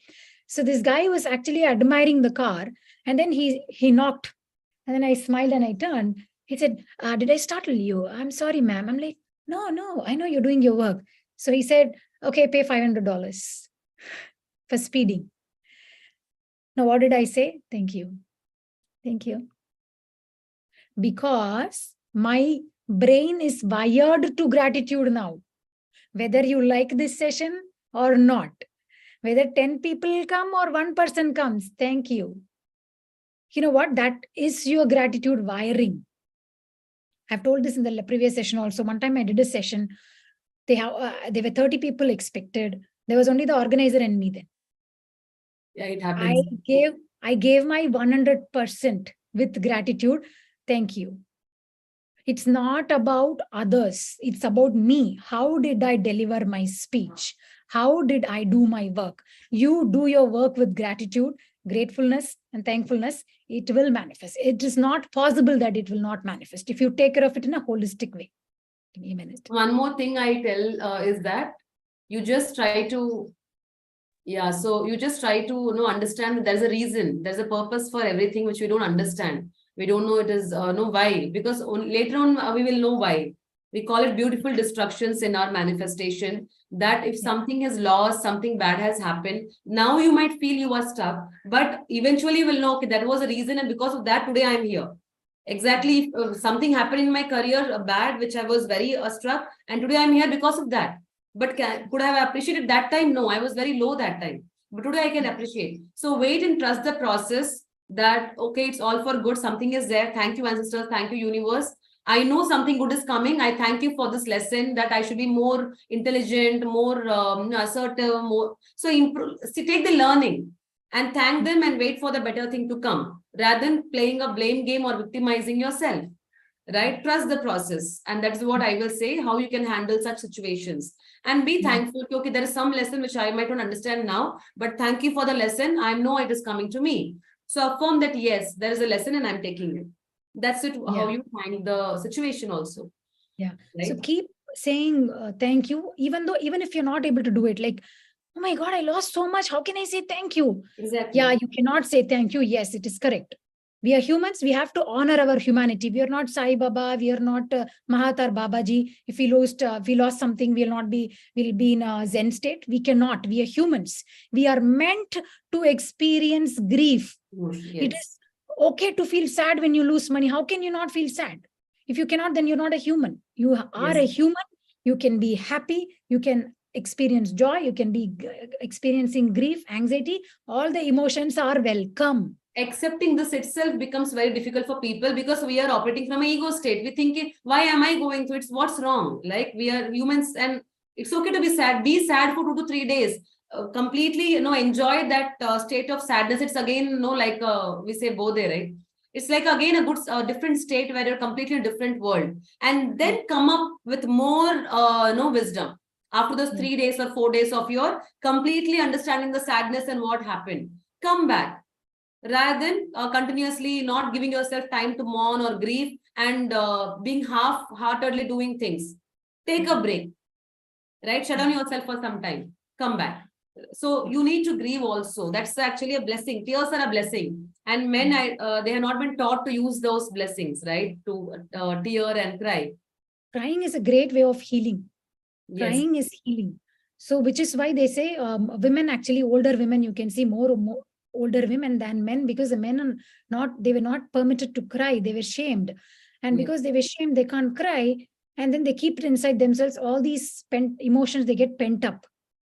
So this guy was actually admiring the car, and then he knocked, and then I smiled and I turned. He said, "Did I startle you? I'm sorry, ma'am." I'm like, "No, I know you're doing your work." So he said, "Okay, pay $500 for speeding." Now, what did I say? Thank you. Thank you. Because my brain is wired to gratitude now. Whether you like this session or not, whether 10 people come or one person comes, thank you. You know what? That is your gratitude wiring. I've told this in the previous session also. One time I did a session. There were 30 people expected. There was only the organizer and me then. Yeah, it happens. I gave my 100% with gratitude. Thank you. It's not about others. It's about me. How did I deliver my speech? How did I do my work? You do your work with gratitude, gratefulness, and thankfulness. It will manifest. It is not possible that it will not manifest if you take care of it in a holistic way. Give me a minute. One more thing I tell is that you just try to, so you just try to understand that there's a reason, there's a purpose for everything which we don't understand. We don't know it is why, because later on we will know why. We call it beautiful destructions in our manifestation, that if something has lost, something bad has happened, now you might feel you are stuck, but eventually you will know, okay, that was a reason, and because of that today I'm here. Exactly, if something happened in my career bad, which I was very struck, and today I'm here because of that. But could I have appreciated that time? No, I was very low that time. But today I can appreciate. So wait and trust the process, that, okay, it's all for good. Something is there. Thank you, ancestors. Thank you, universe. I know something good is coming. I thank you for this lesson, that I should be more intelligent, more assertive, more. So take the learning and thank them and wait for the better thing to come, rather than playing a blame game or victimizing yourself. Right? Trust the process. And that's what I will say, how you can handle such situations. And be thankful. Okay, there is some lesson which I might not understand now, but thank you for the lesson. I know it is coming to me. So affirm that, yes, there is a lesson and I'm taking it. That's it, how you find the situation also. Yeah. Right? So keep saying thank you, even if you're not able to do it. Like, oh my God, I lost so much. How can I say thank you? Exactly. Yeah, you cannot say thank you. Yes, it is correct. We are humans. We have to honor our humanity. We are not Sai Baba. We are not Mahatar Babaji. If we lost something, we'll be in a Zen state. We cannot. We are humans. We are meant to experience grief. Yes. It is okay to feel sad when you lose money. How can you not feel sad? If you cannot, then you're not a human. You are a human. You can be happy. You can experience joy. You can be experiencing grief, anxiety. All the emotions are welcome. Accepting this itself becomes very difficult for people, because we are operating from an ego state. We think, why am I going through it? What's wrong? Like, we are humans, and it's okay to be sad. Be sad for 2 to 3 days. Completely, enjoy that state of sadness. It's again, like we say bodhe, right? It's like again a good different state where you're completely in a different world, and then come up with more wisdom after those 3 days or 4 days of your completely understanding the sadness and what happened. Come back, rather than continuously not giving yourself time to mourn or grieve, and being half-heartedly doing things. Take a break, right? Shut down yourself for some time. Come back. So you need to grieve also. That's actually a blessing. Tears are a blessing. And men, they have not been taught to use those blessings, right? To tear and cry. Crying is a great way of healing. Yes. Crying is healing. So, which is why they say women, actually older women, you can see more older women than men, because the men are not, they were not permitted to cry. They were shamed. And Yeah. because they were shamed, they can't cry. And then they keep it inside themselves. All these emotions, they get pent up,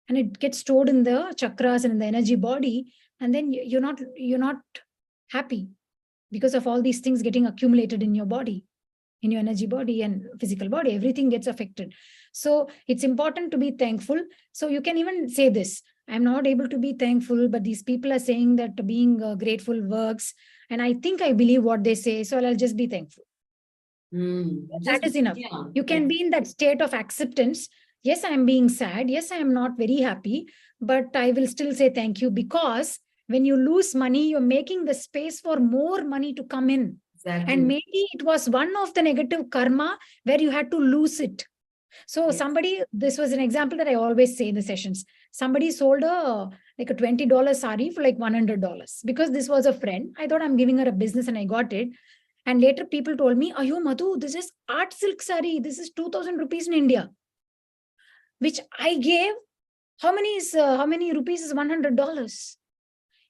and it gets stored in the chakras and in the energy body. And then you're not happy because of all these things getting accumulated in your body, in your energy body and physical body. Everything gets affected. So it's important to be thankful. So you can even say this: I'm not able to be thankful, but these people are saying that being grateful works, and I think I believe what they say, so I'll just be thankful. That Just, is enough. yeah, You can be in that state of acceptance. Yes, I'm being sad. Yes, I am not very happy, but I will still say thank you, because when you lose money, you're making the space for more money to come in. exactly. And maybe it was one of the negative karma where you had to lose it. So Yes. somebody, this was an example that I always say in the sessions. Somebody sold a like a $20 sari for like $100, because this was a friend. I thought I'm giving her a business and I got it. And later people told me, "Ayo, Madhu, this is art silk sari. This is 2,000 rupees in India," which I gave. How many rupees is $100?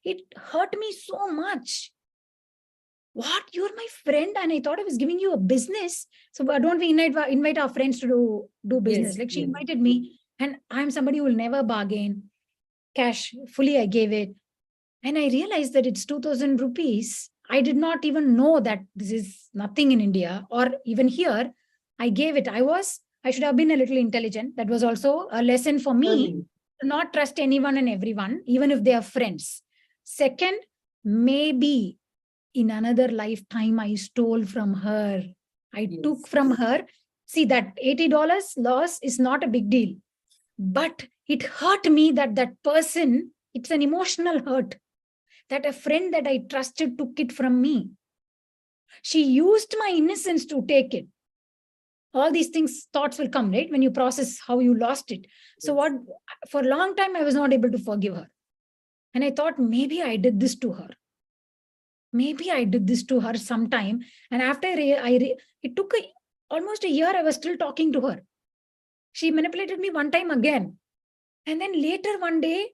It hurt me so much. What? You're my friend, and I thought I was giving you a business. So why don't we invite our friends to do business? Yes, Like, she yes. invited me, and I'm somebody who will never bargain. Cash, fully I gave it. And I realized that it's 2,000 rupees. I did not even know that this is nothing in India or even here. I gave it. I should have been a little intelligent. That was also a lesson for me Learning. to not trust anyone and everyone, even if they are friends. Second, maybe in another lifetime, I stole from her. I Yes. took from her. See, that $80 loss is not a big deal, but it hurt me that that person, it's an emotional hurt, that a friend that I trusted took it from me. She used my innocence to take it. All these things, thoughts will come, right? When you process how you lost it. So Yes. for a long time, I was not able to forgive her. And I thought, maybe I did this to her. Maybe I did this to her sometime. And after it took almost a year, I was still talking to her. She manipulated me one time again. And then later one day,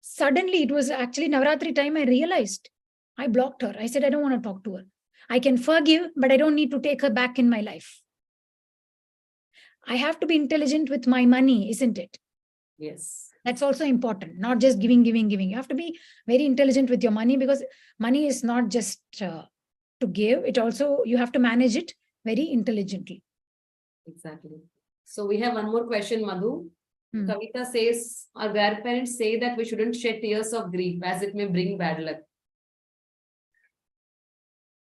suddenly, it was actually Navratri time, I realized I blocked her. I said, I don't want to talk to her. I can forgive, but I don't need to take her back in my life. I have to be intelligent with my money, isn't it? Yes. That's also important. Not just giving. You have to be very intelligent with your money, because money is not just to give. It also, you have to manage it very intelligently. Exactly. So we have one more question, Madhu. Hmm. Kavita says, our grandparents say that we shouldn't shed tears of grief as it may bring bad luck.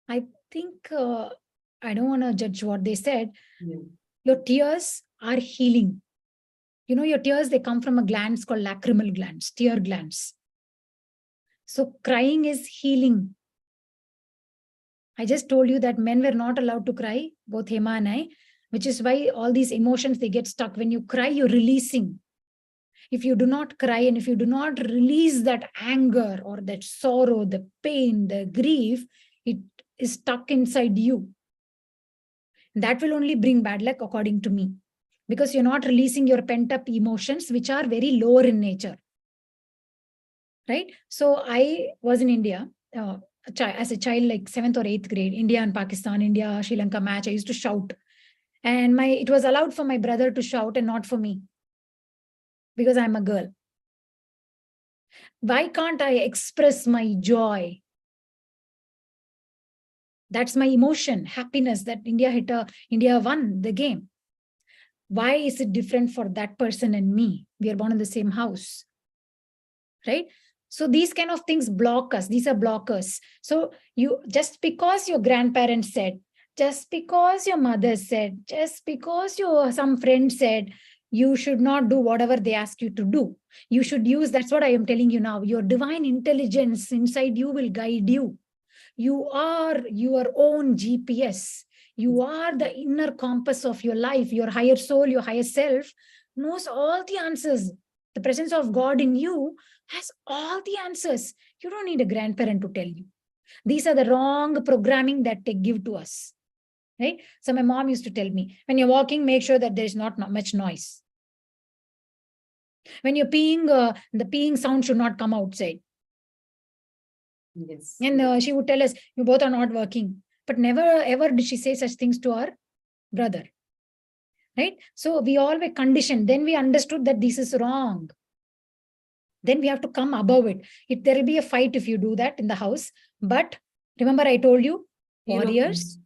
I think I don't want to judge what they said. Yeah. Your tears are healing. Your tears, they come from a glands called lacrimal glands, tear glands. So crying is healing. I just told you that men were not allowed to cry, both Hema and I, which is why all these emotions, they get stuck. When you cry, you're releasing. If you do not cry, and if you do not release that anger or that sorrow, the pain, the grief, it is stuck inside you. That will only bring bad luck, according to me, because you're not releasing your pent up emotions, which are very lower in nature. Right? So I was in India as a child, like 7th or 8th grade, India and Pakistan, India, Sri Lanka match. I used to shout. And it was allowed for my brother to shout and not for me, because I'm a girl. Why can't I express my joy? That's my emotion, happiness that India won the game. Why is it different for that person and me? We are born in the same house. Right? So these kind of things block us. These are blockers. So just because your grandparents said, just because your mother said, just because some friend said, you should not do whatever they ask you to do. You should use, that's what I am telling you now. Your divine intelligence inside you will guide you. You are your own GPS. You are the inner compass of your life. Your higher soul, your higher self knows all the answers. The presence of God in you has all the answers. You don't need a grandparent to tell you. These are the wrong programming that they give to us. Right? So my mom used to tell me, when you're walking, make sure that there's not much noise. When you're peeing, the peeing sound should not come outside. Yes. And she would tell us, you both are not working. But never ever did she say such things to our brother. Right? So we all were conditioned. Then we understood that this is wrong. Then we have to come above it. There will be a fight if you do that in the house. But remember, I told you, warriors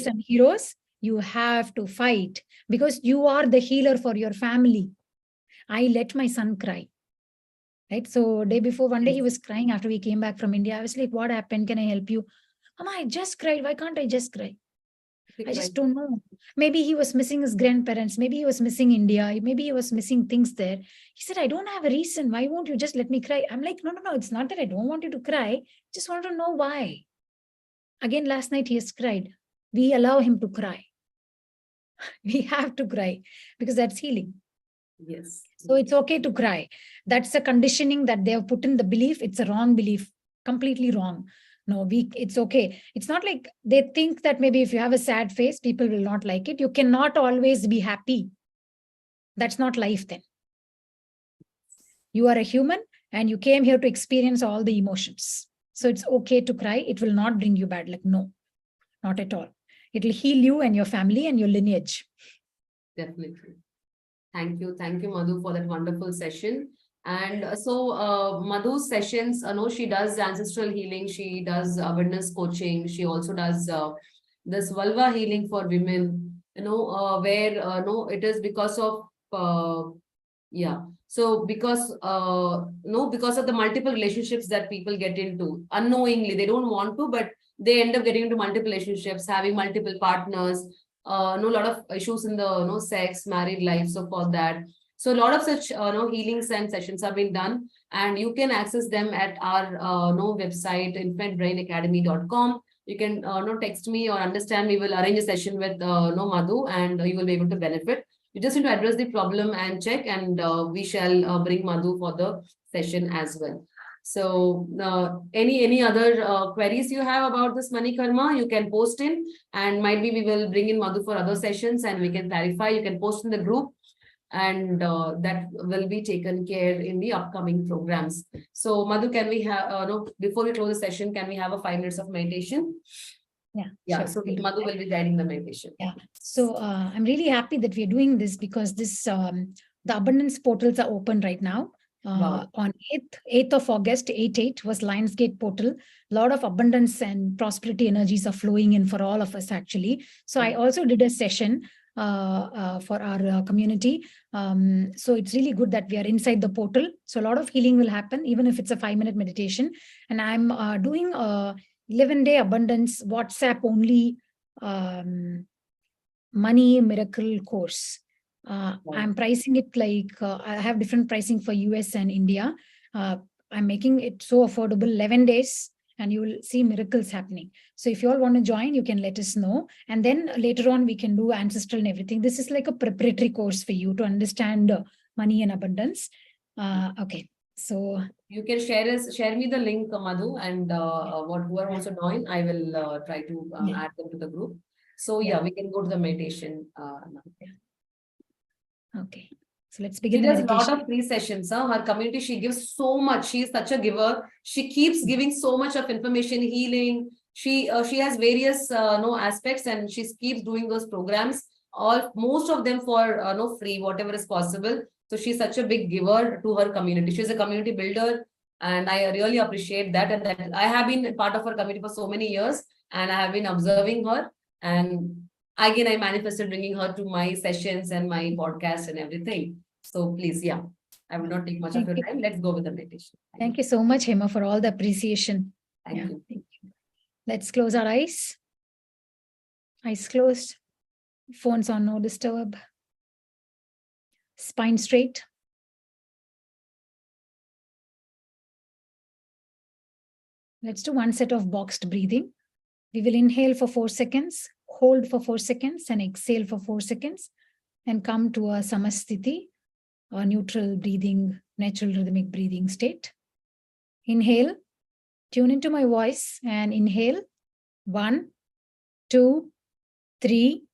and heroes, you have to fight because you are the healer for your family. I let my son cry. Right? So day before, one day he was crying after we came back from India. I was like, what happened? Can I help you? Mama, I just cried. Why can't I just cry? I just don't know. Maybe he was missing his grandparents. Maybe he was missing India. Maybe he was missing things there. He said, I don't have a reason. Why won't you just let me cry? I'm like, no. It's not that I don't want you to cry. Just want to know why. Again, last night he has cried. We allow him to cry. We have to cry because that's healing. Yes. So it's okay to cry. That's a conditioning that they have put in the belief. It's a wrong belief, completely wrong. No, it's okay. It's not like they think that maybe if you have a sad face, people will not like it. You cannot always be happy. That's not life then. You are a human and you came here to experience all the emotions. So it's okay to cry. It will not bring you bad luck. No, not at all. It will heal you and your family and your lineage. Definitely. Thank you, Madhu, for that wonderful session. And Madhu's sessions, she does ancestral healing, she does awareness coaching, she also does this vulva healing for women, where no, it is because of yeah. So because because of the multiple relationships that people get into unknowingly, they don't want to, but they end up getting into multiple relationships, having multiple partners. No, a lot of issues in the sex, married life. So for that, so a lot of such healings and sessions have been done, and you can access them at our website infantbrainacademy.com. You can text me or understand. We will arrange a session with Madhu, and you will be able to benefit. You just need to address the problem and check, and we shall bring Madhu for the session as well. So any other queries you have about this money karma, you can post in, and might be we will bring in Madhu for other sessions and we can clarify. You can post in the group, and that will be taken care in the upcoming programs. So Madhu, can we have before we close the session, can we have a 5 minutes of meditation? Yeah. So Madhu will be guiding the meditation. Yeah. So I'm really happy that we're doing this because the abundance portals are open right now. Wow. On 8th of August, 8/8 was Lionsgate portal. A lot of abundance and prosperity energies are flowing in for all of us, actually. So I also did a session for our community. So it's really good that we are inside the portal. So a lot of healing will happen, even if it's a 5-minute meditation. And I'm doing a 11-day abundance WhatsApp only money miracle course. I'm pricing it like I have different pricing for US and India. I'm making it so affordable, 11 days, and you will see miracles happening. So if you all want to join, you can let us know. And then later on, we can do ancestral and everything. This is like a preparatory course for you to understand money and abundance. Okay. So you can share me the link, Madhu, and whoever wants to join, I will try to add them to the group. So we can go to the meditation now. Okay. So let's begin. She does a lot of free sessions. Her community, she gives so much. She is such a giver. She keeps giving so much of information, healing. She has various aspects, and she keeps doing those programs. Most of them for free, whatever is possible. So she's such a big giver to her community. She's a community builder, and I really appreciate that. And that I have been part of her community for so many years, and I have been observing her. And again, I manifested bringing her to my sessions and my podcast and everything. So please, I will not take much of your time. Let's go with the meditation. Thank you so much, Hema, for all the appreciation. Thank you. Let's close our eyes. Eyes closed. Phones on no disturb. Spine straight. Let's do one set of boxed breathing. We will inhale for 4 seconds, hold for 4 seconds, and exhale for 4 seconds, and come to a samasthiti, a neutral breathing, natural rhythmic breathing state. Inhale, tune into my voice, and inhale. 1, 2, 3,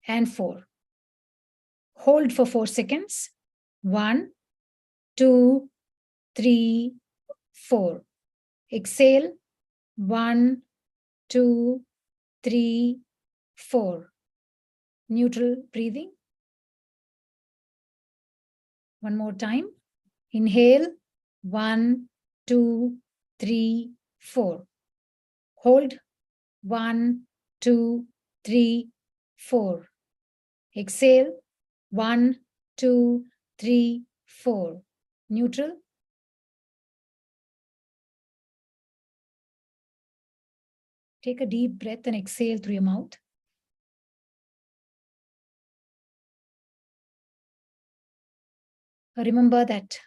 and 4. Hold for 4 seconds. 1, 2, 3, 4. Exhale. 1, 2, 3, 4. Neutral breathing. One more time. Inhale. 1, 2, 3, 4. Hold. 1, 2, 3, 4. Exhale. 1, 2, 3, 4. Neutral. Take a deep breath and exhale through your mouth. Remember that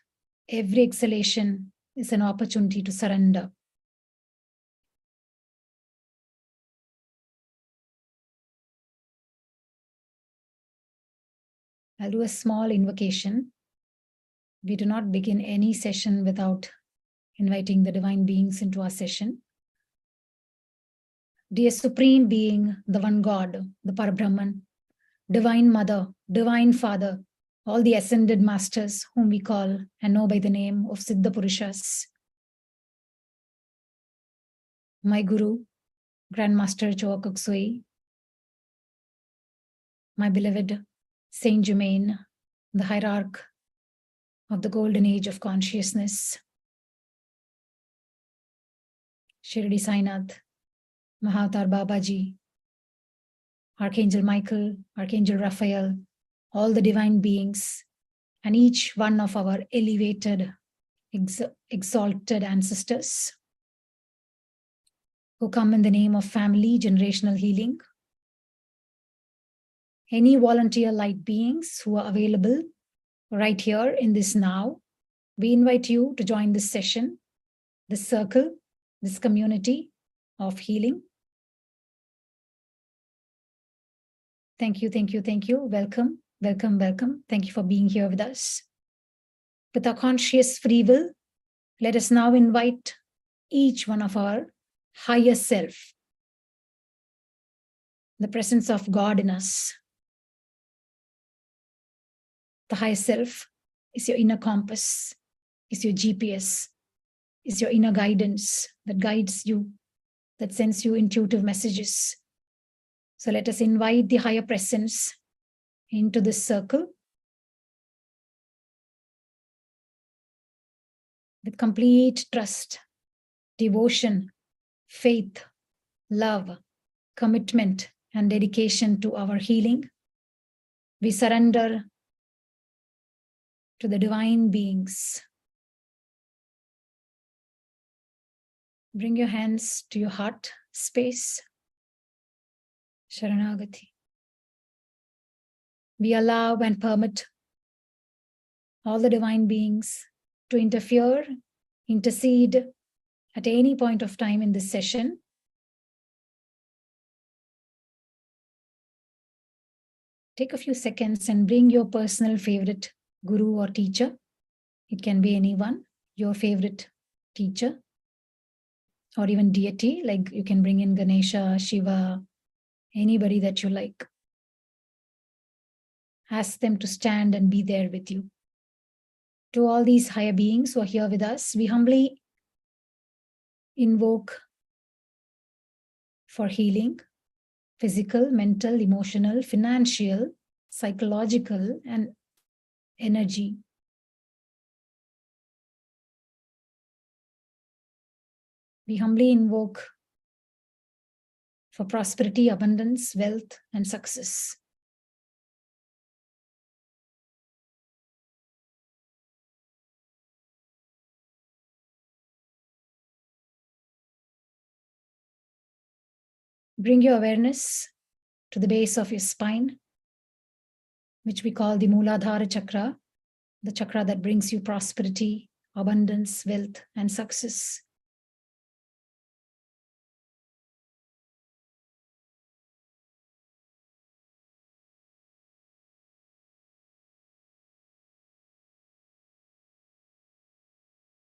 every exhalation is an opportunity to surrender. I'll do a small invocation. We do not begin any session without inviting the divine beings into our session. Dear Supreme Being, the One God, the Parabrahman, Divine Mother, Divine Father, all the ascended masters whom we call and know by the name of Siddha Purushas, my Guru, Grandmaster Choa Kok Sui, my beloved Saint Germain, the hierarch of the golden age of consciousness, Shirdi Sainath, Mahatar Babaji, Archangel Michael, Archangel Raphael, all the divine beings, and each one of our elevated, exalted ancestors who come in the name of family, generational healing. Any volunteer light beings who are available right here in this now, we invite you to join this session, this circle, this community of healing. Thank you, thank you, thank you. Welcome, welcome, welcome. Thank you for being here with us. With our conscious free will, let us now invite each one of our higher self, the presence of God in us. The higher self is your inner compass, is your GPS, is your inner guidance that guides you, that sends you intuitive messages. So let us invite the higher presence into this circle with complete trust, devotion, faith, love, commitment, and dedication to our healing. We surrender to the divine beings. Bring your hands to your heart space. Sharanagati. We allow and permit all the divine beings to interfere, intercede at any point of time in this session. Take a few seconds and bring your personal favorite guru or teacher. It can be anyone, your favorite teacher, or even deity, like you can bring in Ganesha, Shiva, anybody that you like. Ask them to stand and be there with you. To all these higher beings who are here with us, we humbly invoke for healing, physical, mental, emotional, financial, psychological, and energy. We humbly invoke for prosperity, abundance, wealth, and success. Bring your awareness to the base of your spine, which we call the Mooladhara chakra, the chakra that brings you prosperity, abundance, wealth, and success.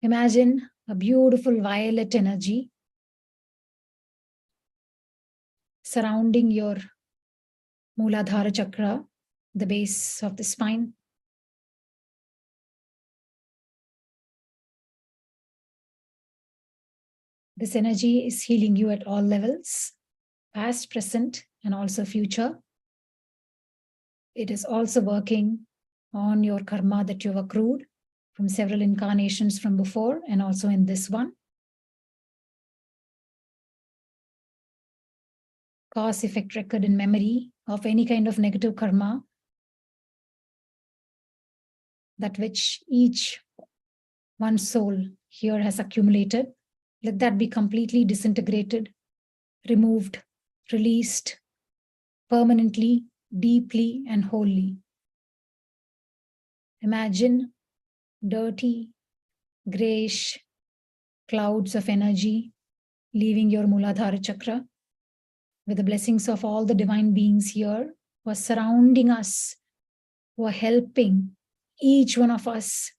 Imagine a beautiful violet energy surrounding your Mooladhara chakra, the base of the spine. This energy is healing you at all levels, past, present, and also future. It is also working on your karma that you've accrued from several incarnations from before and also in this one. Cause-effect record in memory of any kind of negative karma, that which each one soul here has accumulated. Let that be completely disintegrated, removed, released permanently, deeply, and wholly. Imagine dirty, grayish clouds of energy leaving your Muladhara chakra with the blessings of all the divine beings here who are surrounding us, who are helping each one of us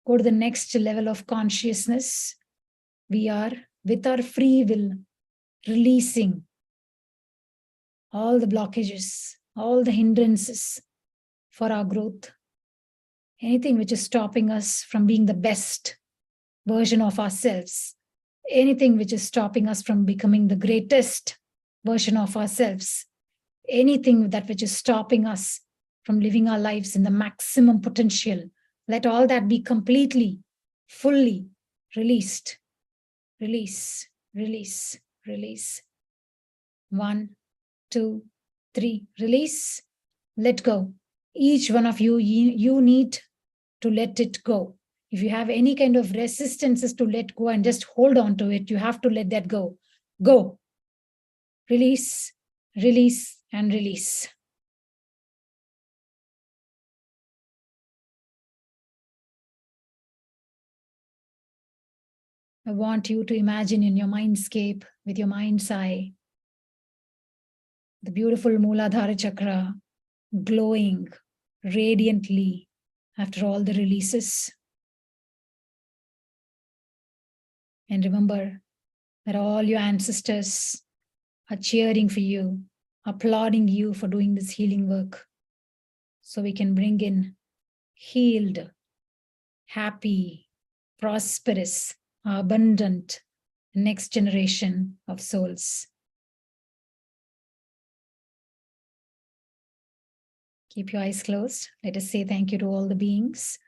go to the next level of consciousness. We are, with our free will, releasing all the blockages, all the hindrances for our growth. Anything which is stopping us from being the best version of ourselves, anything which is stopping us from becoming the greatest version of ourselves, anything that which is stopping us from living our lives in the maximum potential, let all that be completely, fully released. Release, release, release. 1, 2, 3, release, let go. Each one of you, you need to let it go. If you have any kind of resistances to let go and just hold on to it, you have to let that go. Go. Release, release, and release. I want you to imagine in your mindscape, with your mind's eye, the beautiful Muladhara chakra glowing radiantly after all the releases. And remember that all your ancestors are cheering for you, applauding you for doing this healing work. So we can bring in healed, happy, prosperous, abundant next generation of souls. Keep your eyes closed. Let us say thank you to all the beings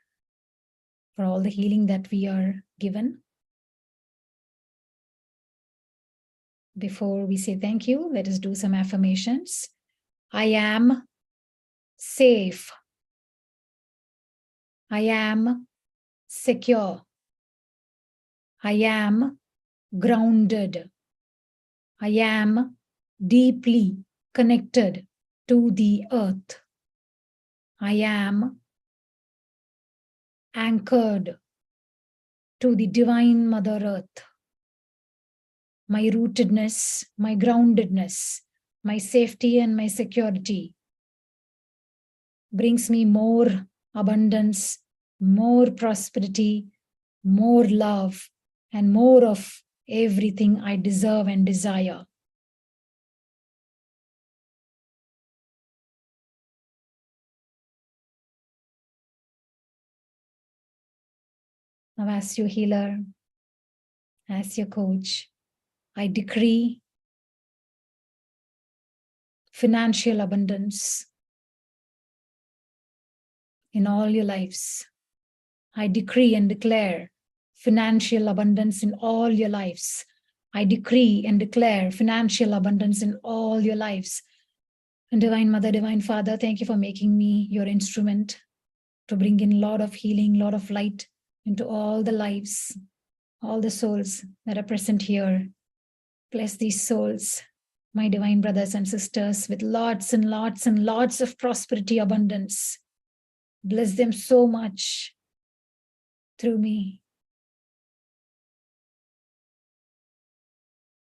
for all the healing that we are given. Before we say thank you, let us do some affirmations. I am safe. I am secure. I am grounded. I am deeply connected to the earth. I am anchored to the divine Mother Earth. My rootedness, my groundedness, my safety and my security brings me more abundance, more prosperity, more love, and more of everything I deserve and desire. Now, as your healer, as your coach, I decree financial abundance in all your lives. I decree and declare financial abundance in all your lives. I decree and declare financial abundance in all your lives. And Divine Mother, Divine Father, thank you for making me your instrument to bring in a lot of healing, a lot of light into all the lives, all the souls that are present here. Bless these souls, my divine brothers and sisters, with lots and lots and lots of prosperity, abundance. Bless them so much through me.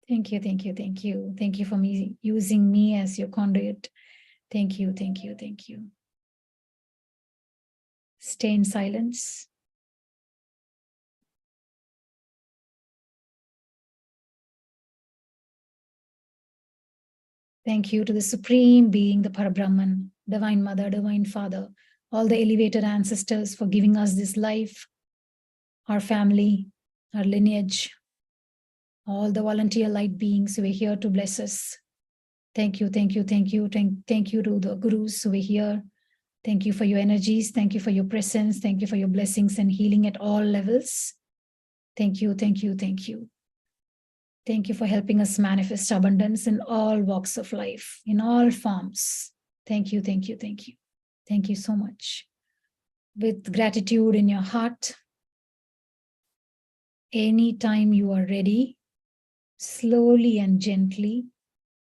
Thank you, thank you, thank you. Thank you for using me as your conduit. Thank you, thank you, thank you. Stay in silence. Thank you to the Supreme Being, the Parabrahman, Divine Mother, Divine Father, all the elevated ancestors for giving us this life, our family, our lineage, all the volunteer light beings who are here to bless us. Thank you, thank you, thank you. Thank you to the gurus who are here. Thank you for your energies. Thank you for your presence. Thank you for your blessings and healing at all levels. Thank you, thank you, thank you. Thank you for helping us manifest abundance in all walks of life, in all forms. Thank you, thank you, thank you. Thank you so much. With gratitude in your heart, anytime you are ready, slowly and gently,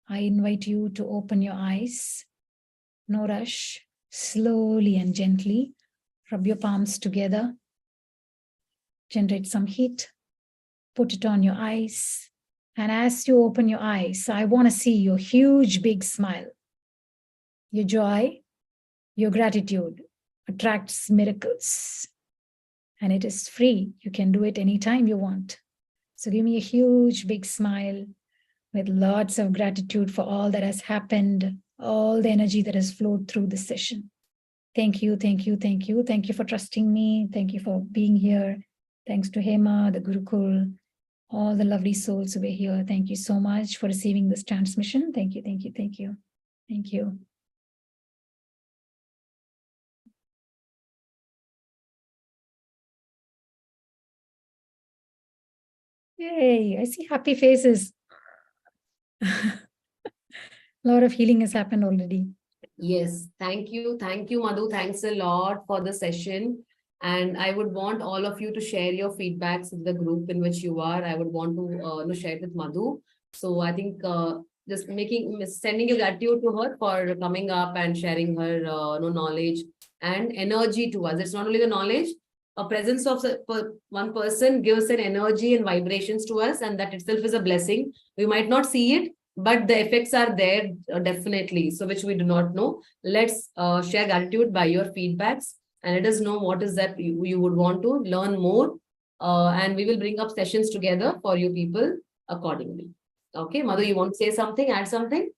I invite you to open your eyes. No rush, slowly and gently. Rub your palms together. Generate some heat. Put it on your eyes. And as you open your eyes, I want to see your huge, big smile. Your joy, your gratitude attracts miracles. And it is free. You can do it anytime you want. So give me a huge, big smile with lots of gratitude for all that has happened, all the energy that has flowed through this session. Thank you, thank you, thank you. Thank you for trusting me. Thank you for being here. Thanks to Hema, the Gurukul, all the lovely souls who were here. Thank you so much for receiving this transmission. Thank you, thank you, thank you. Thank you. Yay, I see happy faces. A lot of healing has happened already. Yes, thank you. Thank you, Madhu. Thanks a lot for the session. And I would want all of you to share your feedbacks with the group in which you are. I would want to share it with Madhu. So I think just sending a gratitude to her for coming up and sharing her knowledge and energy to us. It's not only the knowledge, a presence of one person gives an energy and vibrations to us, and that itself is a blessing. We might not see it, but the effects are there definitely, so which we do not know. Let's share gratitude by your feedbacks and let us know what is that you would want to learn more, and we will bring up sessions together for you people accordingly. Okay, Madhu, you want to say something, add something?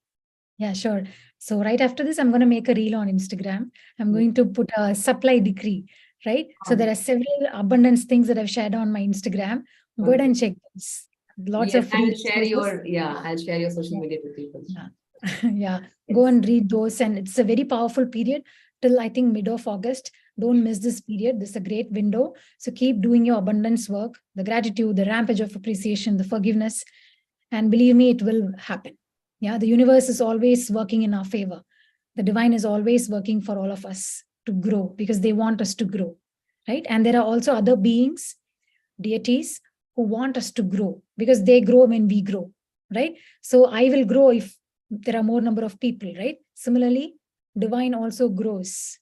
Yeah, sure. So right after this, I'm going to make a reel on Instagram. I'm going to put a supply decree, right? So there are several abundance things that I've shared on my Instagram. Go ahead and check this. Lots Yes, of free I'll share your social media to people. Yeah. Yeah. Go and read those. And it's a very powerful period till I think mid of August. Don't miss this period. This is a great window. So keep doing your abundance work, the gratitude, the rampage of appreciation, the forgiveness. And believe me, it will happen. Yeah. The universe is always working in our favor. The divine is always working for all of us to grow because they want us to grow. Right. And there are also other beings, deities, who want us to grow because they grow when we grow. Right. So I will grow if there are more number of people, right? Similarly, divine also grows.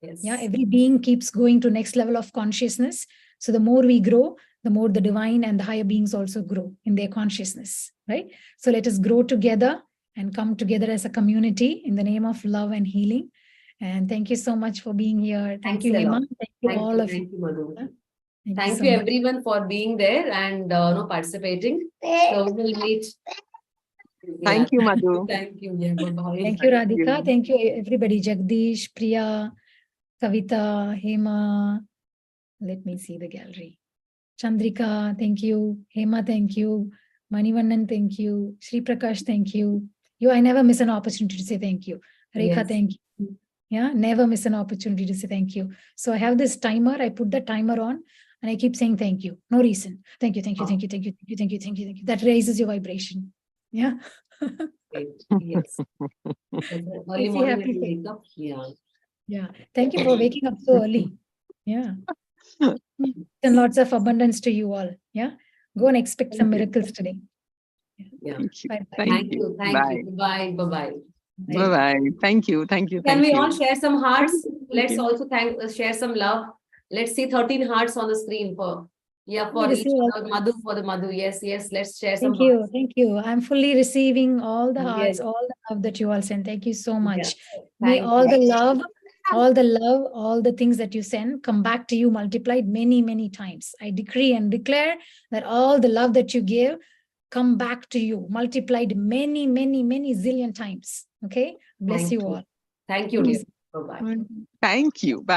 Yes. Yeah, every being keeps going to next level of consciousness. So the more we grow, the more the divine and the higher beings also grow in their consciousness, right? So let us grow together and come together as a community in the name of love and healing. And thank you so much for being here. Thank you, Hema. Thank you, all of you. Thank you, Madhu. Thank Thank you, everyone, for being there and participating. So we will meet. Thank you, Madhu. Thank you. Yeah, bye-bye. Thank you, Radhika. Thank you, everybody. Jagdish, Priya, Kavita, Hema. Let me see the gallery. Chandrika, thank you. Hema, thank you. Manivannan, thank you. Sri Prakash, thank you. I never miss an opportunity to say thank you. Rekha, Yes. thank you. Yeah, never miss an opportunity to say thank you. So I have this timer. I put the timer on and I keep saying thank you. No reason. Thank you, thank you, thank you, thank you, thank you, thank you, thank you, thank you. That raises your vibration. Yeah. Great. Yes. Early I see morning happy when you face. wake up. Yeah. Yeah. Thank you for waking up so early. Yeah. And lots of abundance to you all. Yeah. Go and expect some miracles today. Yeah. Thank you. Bye bye. Thank you. Thank Bye. you. Bye. Bye-bye. Bye-bye. Thank you. Thank you. Can Thank we you. all share some hearts? Thank Let's you. also share some love. Let's see 13 hearts on the screen for Me each receive all. other. Madhu for the Madhu. Yes, yes. Let's share some Thank you. hearts. Thank you. I'm fully receiving all the hearts, Yes. all the love that you all send. Thank you so much. Yes. May Thank all you. the love, all the things that you send come back to you multiplied many, many times. I decree and declare that all the love that you give come back to you multiplied many, many, many zillion times. Okay. Bless Thank you you. all. Thank you, dear. Bye-bye. Thank you. Bye.